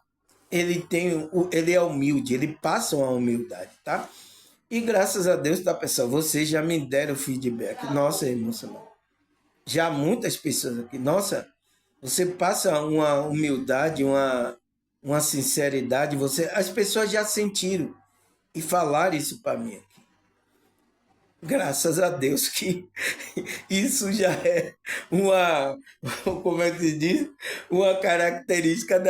ele é humilde, ele passa uma humildade, tá? E graças a Deus, tá, pessoal? Vocês já me deram feedback. Nossa, emocionante. Já muitas pessoas aqui. Nossa, você passa uma humildade, uma sinceridade. As pessoas já sentiram e falaram isso para mim aqui. Graças a Deus que isso já é como é que se diz? Uma característica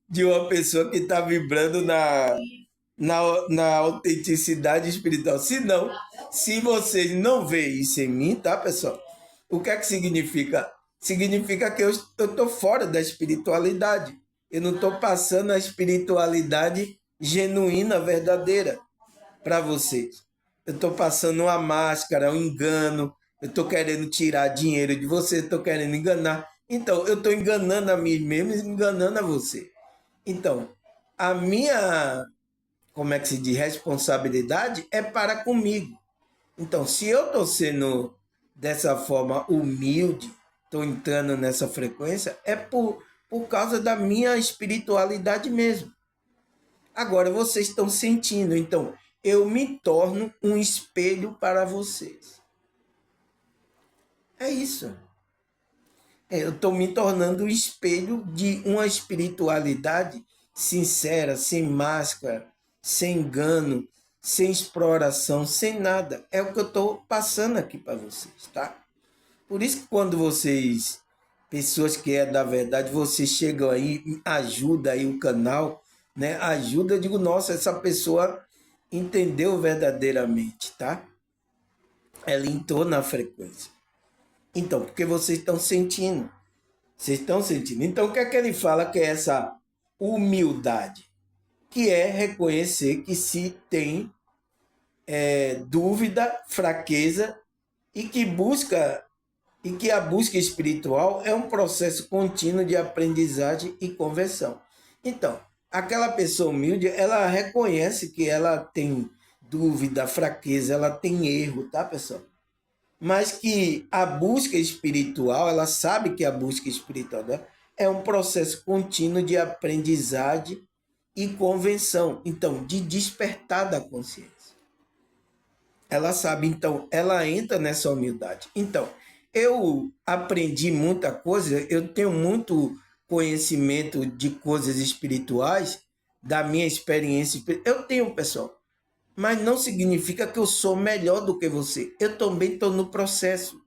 de uma pessoa que está vibrando na autenticidade espiritual. Se não, se vocês não veem isso em mim, tá, pessoal? O que é que significa? Significa que eu estou fora da espiritualidade. Eu não estou passando a espiritualidade genuína, verdadeira para vocês. Eu estou passando uma máscara, um engano. Eu estou querendo tirar dinheiro de você, estou querendo enganar. Então, eu estou enganando a mim mesmo e enganando a você. Então, a minha, como é que se diz, responsabilidade é para comigo. Então, se eu estou sendo dessa forma humilde, estou entrando nessa frequência, é por causa da minha espiritualidade mesmo. Agora vocês estão sentindo, então eu me torno um espelho para vocês. É isso. Eu estou me tornando um espelho de uma espiritualidade sincera, sem máscara, sem engano, sem exploração, sem nada. É o que eu estou passando aqui para vocês, tá? Por isso que quando vocês, pessoas que é da verdade, vocês chegam aí, ajuda aí o canal, né? Ajuda, eu digo, nossa, essa pessoa entendeu verdadeiramente, tá? Ela entrou na frequência. Então, porque vocês estão sentindo. Vocês estão sentindo. Então, o que é que ele fala que é essa humildade? Que é reconhecer que se tem dúvida, fraqueza e que busca e que a busca espiritual é um processo contínuo de aprendizagem e conversão. Então, aquela pessoa humilde, ela reconhece que ela tem dúvida, fraqueza, ela tem erro, tá, pessoal? Mas que a busca espiritual, ela sabe que a busca espiritual dela é um processo contínuo de aprendizagem e convenção, então, de despertar da consciência. Ela sabe, então, ela entra nessa humildade. Então, eu aprendi muita coisa, eu tenho muito conhecimento de coisas espirituais, da minha experiência. Eu tenho, pessoal, mas não significa que eu sou melhor do que você. Eu também estou no processo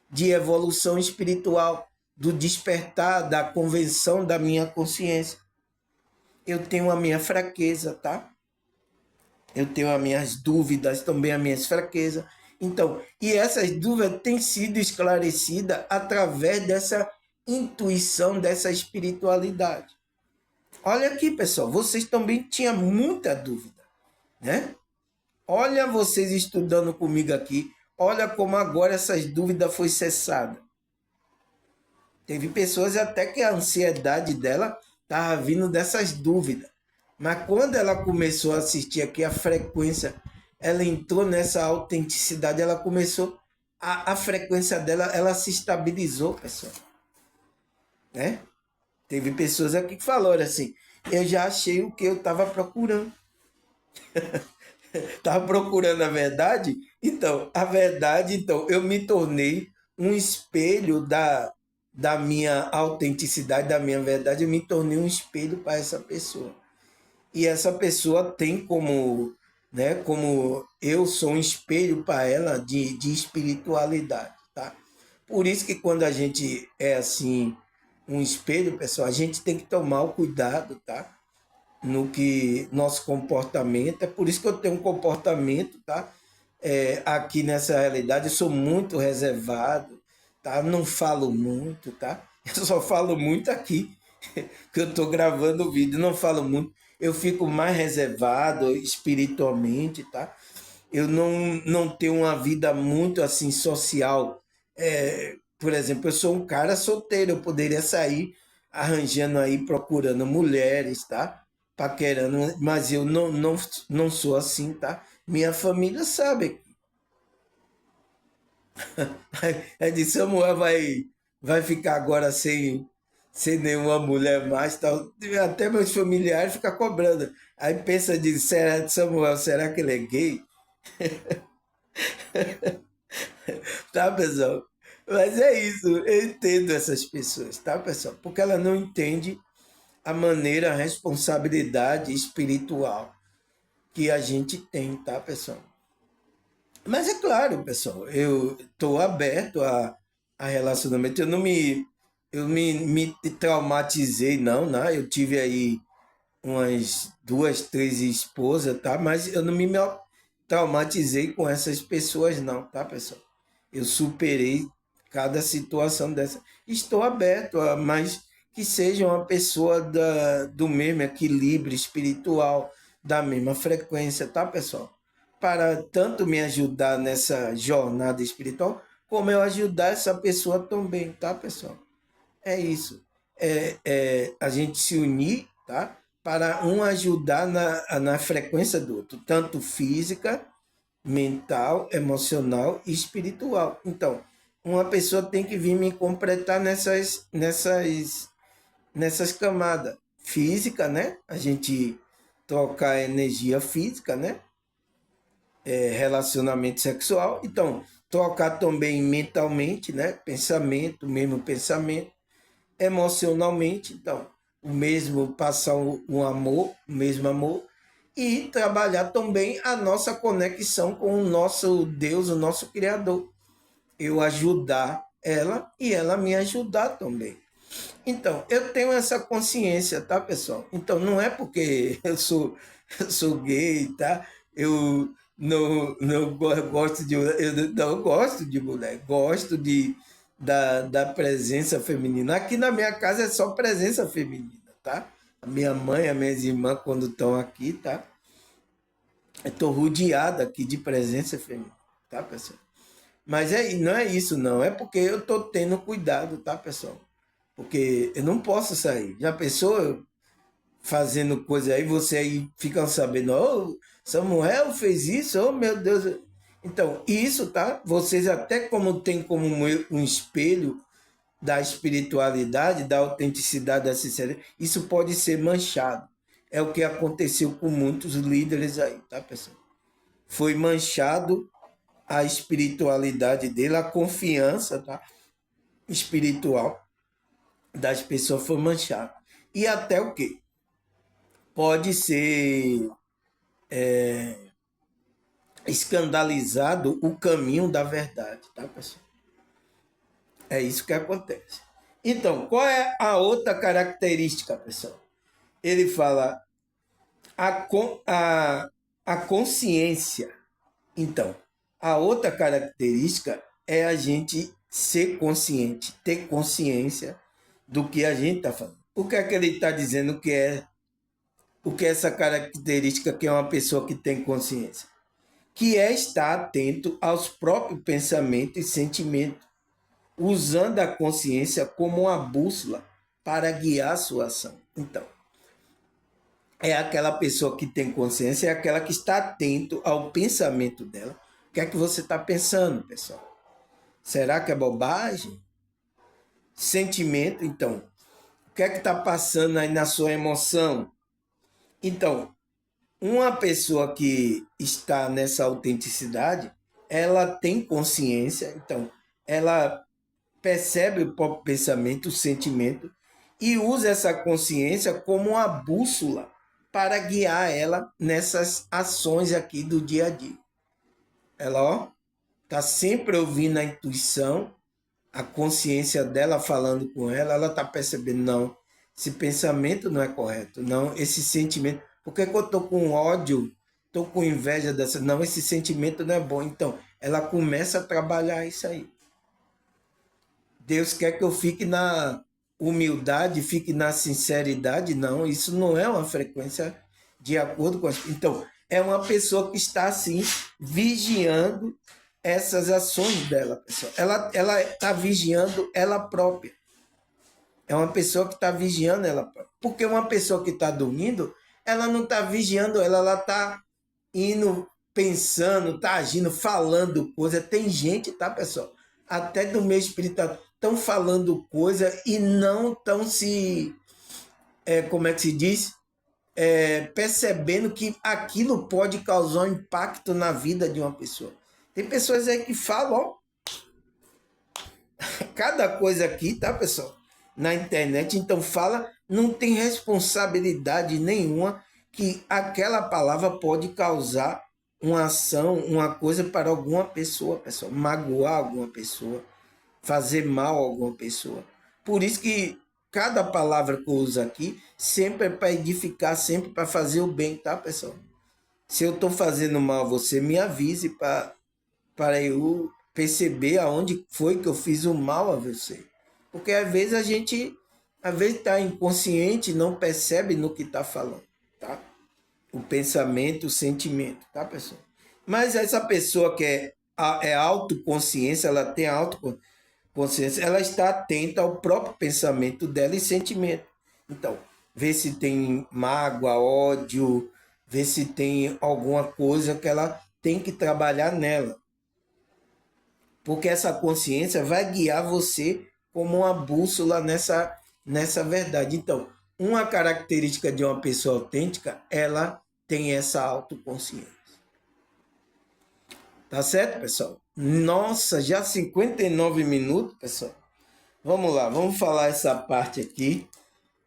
de evolução espiritual, do despertar, da convenção da minha consciência. Eu tenho a minha fraqueza, tá? Eu tenho as minhas dúvidas, também as minhas fraquezas. Então, e essas dúvidas têm sido esclarecidas através dessa intuição, dessa espiritualidade. Olha aqui, pessoal, vocês também tinham muita dúvida, né? Olha vocês estudando comigo aqui, olha como agora essas dúvidas foi cessada. Teve pessoas até que a ansiedade dela estava vindo dessas dúvidas. Mas quando ela começou a assistir aqui a frequência, ela entrou nessa autenticidade, ela começou, a frequência dela, ela se estabilizou, pessoal. Né? Teve pessoas aqui que falaram assim, eu já achei o que eu estava procurando. Estava procurando a verdade? Então, a verdade, então, eu me tornei um espelho da minha autenticidade, da minha verdade, eu me tornei um espelho para essa pessoa. E essa pessoa tem como, né, como eu sou um espelho para ela de espiritualidade, tá? Por isso que quando a gente é assim, um espelho, pessoal, a gente tem que tomar o cuidado, tá? No que nosso comportamento, é por isso que eu tenho um comportamento, tá? Aqui nessa realidade, eu sou muito reservado, tá? Não falo muito, tá? Eu só falo muito aqui, que eu estou gravando o vídeo, não falo muito. Eu fico mais reservado espiritualmente, tá? Eu não tenho uma vida muito assim social. Por exemplo, eu sou um cara solteiro, eu poderia sair arranjando aí, procurando mulheres, tá? Paquerando, mas eu não sou assim, tá? Minha família sabe. É de Samuel vai ficar agora sem nenhuma mulher mais, tal. Até meus familiares ficam cobrando. Aí pensa de Samuel, será que ele é gay? Tá, pessoal? Mas é isso, eu entendo essas pessoas, tá, pessoal? Porque ela não entende a maneira, a responsabilidade espiritual que a gente tem, tá, pessoal? Mas é claro, pessoal, eu estou aberto a relacionamento. Eu me traumatizei, não, né? Eu tive aí umas duas, três esposas, tá? Mas eu não me traumatizei com essas pessoas, não, tá, pessoal? Eu superei cada situação dessa. Estou aberto a mais que seja uma pessoa do mesmo equilíbrio espiritual, da mesma frequência, tá, pessoal? Para tanto me ajudar nessa jornada espiritual, como eu ajudar essa pessoa também, tá, pessoal? É isso. A gente se unir, tá? Para um ajudar na frequência do outro, tanto física, mental, emocional e espiritual. Então, uma pessoa tem que vir me completar nessas camadas. Física, né? A gente trocar energia física, né? Relacionamento sexual. Então, trocar também mentalmente, né? Pensamento, mesmo pensamento, emocionalmente. Então, o mesmo passar um amor, o mesmo amor. E trabalhar também a nossa conexão com o nosso Deus, o nosso Criador. Eu ajudar ela e ela me ajudar também. Então, eu tenho essa consciência, tá, pessoal? Então, não é porque eu sou gay, tá? Eu não gosto de eu não gosto de mulher, gosto da presença feminina. Aqui na minha casa é só presença feminina, tá? A minha mãe, as minhas irmãs, quando estão aqui, tá? Eu estou rodeada aqui de presença feminina, tá, pessoal? Mas não é isso, não. É porque eu estou tendo cuidado, tá, pessoal? Porque eu não posso sair. Já pensou fazendo coisa aí, você aí fica sabendo, oh, Samuel fez isso, oh meu Deus. Então, isso, tá? Vocês até como tem como um espelho da espiritualidade, da autenticidade, da sinceridade, isso pode ser manchado. É o que aconteceu com muitos líderes aí, tá, pessoal? Foi manchado a espiritualidade dele, a confiança, tá? Espiritual das pessoas foi manchada. E até o quê? Pode ser escandalizado o caminho da verdade, tá, pessoal? É isso que acontece. Então, qual é a outra característica, pessoal? Ele fala a consciência. Então, a outra característica é a gente ser consciente, ter consciência do que a gente está falando. O que é que ele está dizendo que é o que é essa característica que é uma pessoa que tem consciência? Que é estar atento aos próprios pensamentos e sentimentos, usando a consciência como uma bússola para guiar a sua ação. Então, é aquela pessoa que tem consciência, é aquela que está atento ao pensamento dela. O que é que você está pensando, pessoal? Será que é bobagem? Sentimento, então. O que é que está passando aí na sua emoção? Então, uma pessoa que está nessa autenticidade, ela tem consciência, então, ela percebe o próprio pensamento, o sentimento, e usa essa consciência como uma bússola para guiar ela nessas ações aqui do dia a dia. Ela, ó, tá sempre ouvindo a intuição, a consciência dela falando com ela, ela tá percebendo, não, esse pensamento não é correto, não, esse sentimento, por que eu tô com ódio, tô com inveja dessa, não, esse sentimento não é bom. Então, ela começa a trabalhar isso aí. Deus quer que eu fique na humildade, fique na sinceridade, não, isso não é uma frequência de acordo com as... Então, é uma pessoa que está assim, vigiando essas ações dela, pessoal. Ela está vigiando ela própria. É uma pessoa que está vigiando ela própria. Porque uma pessoa que está dormindo, ela não está vigiando ela está indo, pensando, está agindo, falando coisa. Tem gente, tá, pessoal? Até do meio espiritual, estão falando coisa e não estão se, como é que se diz? Percebendo que aquilo pode causar um impacto na vida de uma pessoa. Tem pessoas aí que falam, ó, cada coisa aqui, tá, pessoal? Na internet, então fala, não tem responsabilidade nenhuma que aquela palavra pode causar uma ação, uma coisa para alguma pessoa, pessoal, magoar alguma pessoa, fazer mal a alguma pessoa. Por isso que cada palavra que eu uso aqui sempre é para edificar, sempre para fazer o bem, tá, pessoal? Se eu estou fazendo mal a você, me avise para eu perceber aonde foi que eu fiz o mal a você. Porque às vezes a gente, às vezes está inconsciente, não percebe no que está falando, tá? O pensamento, o sentimento, tá, pessoal? Mas essa pessoa que é autoconsciência, ela tem autoconsciência, ela está atenta ao próprio pensamento dela e sentimento. Então, vê se tem mágoa, ódio, vê se tem alguma coisa que ela tem que trabalhar nela. Porque essa consciência vai guiar você como uma bússola nessa verdade. Então, uma característica de uma pessoa autêntica, ela tem essa autoconsciência. Tá certo, pessoal? Nossa, já 59 minutos, pessoal. Vamos lá, vamos falar essa parte aqui.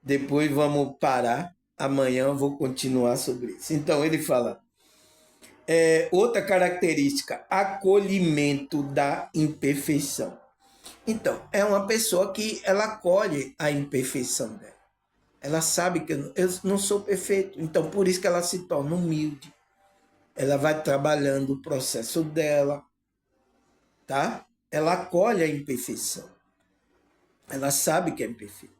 Depois vamos parar. Amanhã eu vou continuar sobre isso. Então, ele fala, outra característica, acolhimento da imperfeição. Então, é uma pessoa que ela acolhe a imperfeição dela. Ela sabe que eu não sou perfeito. Então, por isso que ela se torna humilde. Ela vai trabalhando o processo dela, tá? Ela acolhe a imperfeição. Ela sabe que é imperfeita.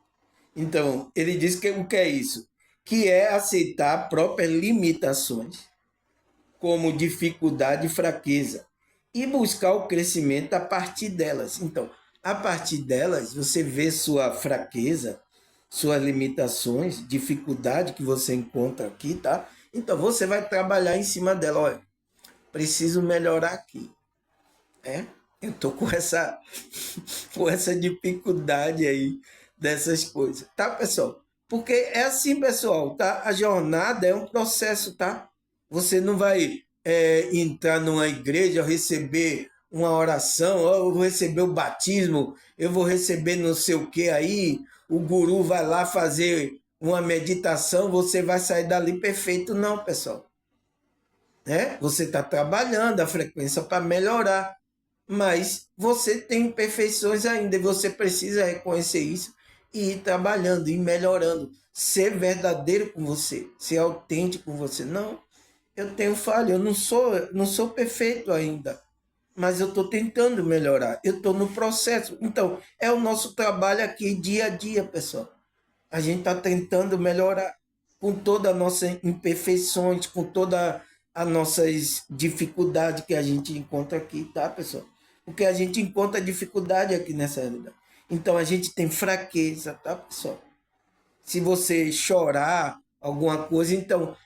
Então, ele diz que o que é isso? Que é aceitar próprias limitações, como dificuldade e fraqueza, e buscar o crescimento a partir delas. Então, a partir delas, você vê sua fraqueza, suas limitações, dificuldade que você encontra aqui, tá? Então, você vai trabalhar em cima dela. Olha, preciso melhorar aqui. Eu tô com essa dificuldade aí dessas coisas, tá, pessoal? Porque é assim, pessoal, tá? A jornada é um processo, tá? Você não vai entrar numa igreja, receber uma oração, eu vou receber o batismo, eu vou receber não sei o que aí, o guru vai lá fazer uma meditação, você vai sair dali perfeito, não, pessoal. Você está trabalhando a frequência para melhorar, mas você tem imperfeições ainda e você precisa reconhecer isso e ir trabalhando e melhorando, ser verdadeiro com você, ser autêntico com você. Não, eu tenho falha, eu não sou perfeito ainda, mas eu estou tentando melhorar, eu estou no processo. Então, é o nosso trabalho aqui dia a dia, pessoal. A gente está tentando melhorar com todas as nossas imperfeições, com todas as nossas dificuldades que a gente encontra aqui, tá, pessoal? Porque a gente encontra dificuldade aqui nessa realidade. Então a gente tem fraqueza, tá, pessoal? Se você chorar alguma coisa, então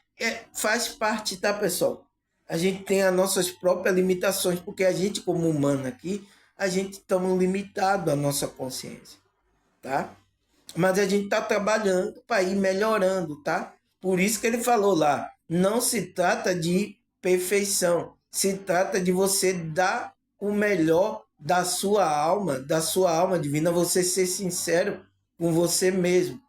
faz parte, tá, pessoal? A gente tem as nossas próprias limitações, porque a gente, como humano aqui, a gente estamos limitados à nossa consciência, tá? Mas a gente está trabalhando para ir melhorando, tá? Por isso que ele falou lá, não se trata de perfeição, se trata de você dar o melhor da sua alma divina, você ser sincero com você mesmo.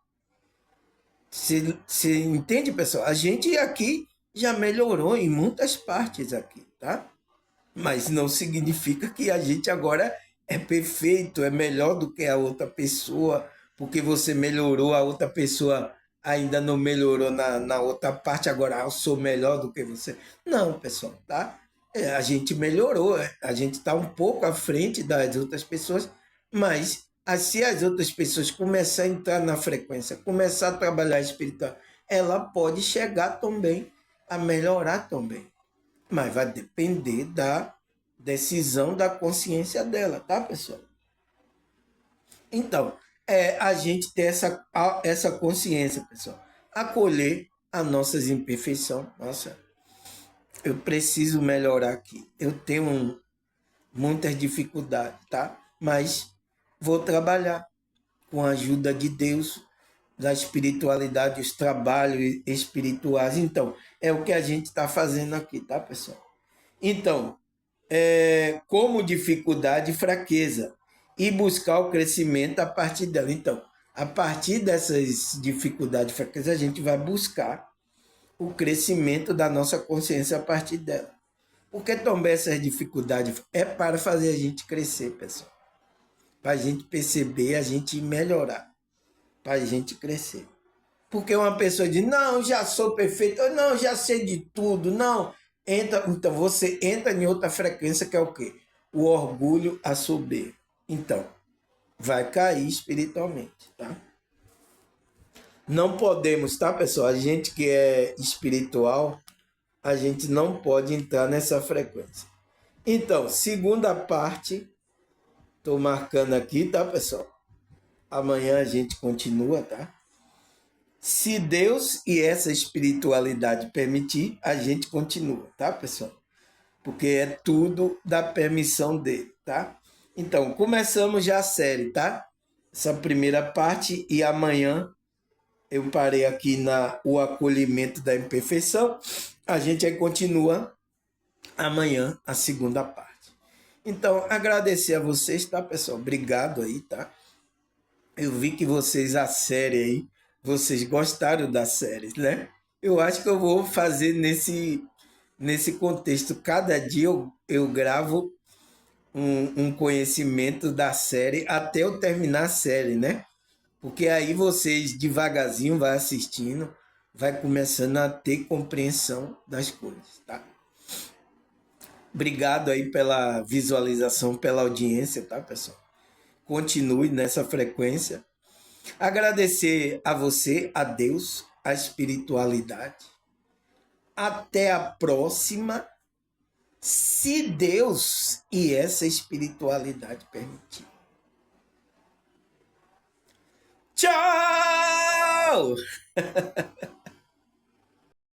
Você entende, pessoal? A gente aqui já melhorou em muitas partes aqui, tá? Mas não significa que a gente agora é perfeito, é melhor do que a outra pessoa, porque você melhorou, a outra pessoa ainda não melhorou na outra parte, agora eu sou melhor do que você. Não, pessoal, tá? A gente melhorou, a gente está um pouco à frente das outras pessoas, mas se as outras pessoas começarem a entrar na frequência, começar a trabalhar espiritual, ela pode chegar também a melhorar também. Mas vai depender da decisão da consciência dela, tá, pessoal? Então, a gente ter essa consciência, pessoal. Acolher as nossas imperfeições. Nossa, eu preciso melhorar aqui. Eu tenho muitas dificuldades, tá? Mas vou trabalhar com a ajuda de Deus, da espiritualidade, os trabalhos espirituais. Então, é o que a gente está fazendo aqui, tá, pessoal? Então, como dificuldade e fraqueza, e buscar o crescimento a partir dela. Então, a partir dessas dificuldades e fraquezas, a gente vai buscar o crescimento da nossa consciência a partir dela. Porque também essas dificuldades é para fazer a gente crescer, pessoal. Para a gente perceber, a gente melhorar. Para a gente crescer. Porque uma pessoa diz, não, já sou perfeito, não, já sei de tudo, não. Então você entra em outra frequência que é o quê? O orgulho, a soberba. Então, vai cair espiritualmente, tá? Não podemos, tá, pessoal? A gente que é espiritual, a gente não pode entrar nessa frequência. Então, segunda parte, tô marcando aqui, tá, pessoal? Amanhã a gente continua, tá? Se Deus e essa espiritualidade permitir, a gente continua, tá, pessoal? Porque é tudo da permissão dele, tá? Então, começamos já a série, tá? Essa primeira parte e amanhã Eu parei aqui na o acolhimento da imperfeição. A gente aí continua amanhã a segunda parte. Então, agradecer a vocês, tá, pessoal? Obrigado aí, tá? Eu vi que vocês, a série aí, vocês gostaram da série, né? Eu acho que eu vou fazer nesse contexto. Cada dia eu gravo um conhecimento da série até eu terminar a série, né? Porque aí vocês devagarzinho vai assistindo, vai começando a ter compreensão das coisas, tá? Obrigado aí pela visualização, pela audiência, tá, pessoal? Continue nessa frequência. Agradecer a você, a Deus, a espiritualidade. Até a próxima, se Deus e essa espiritualidade permitir. Tchau!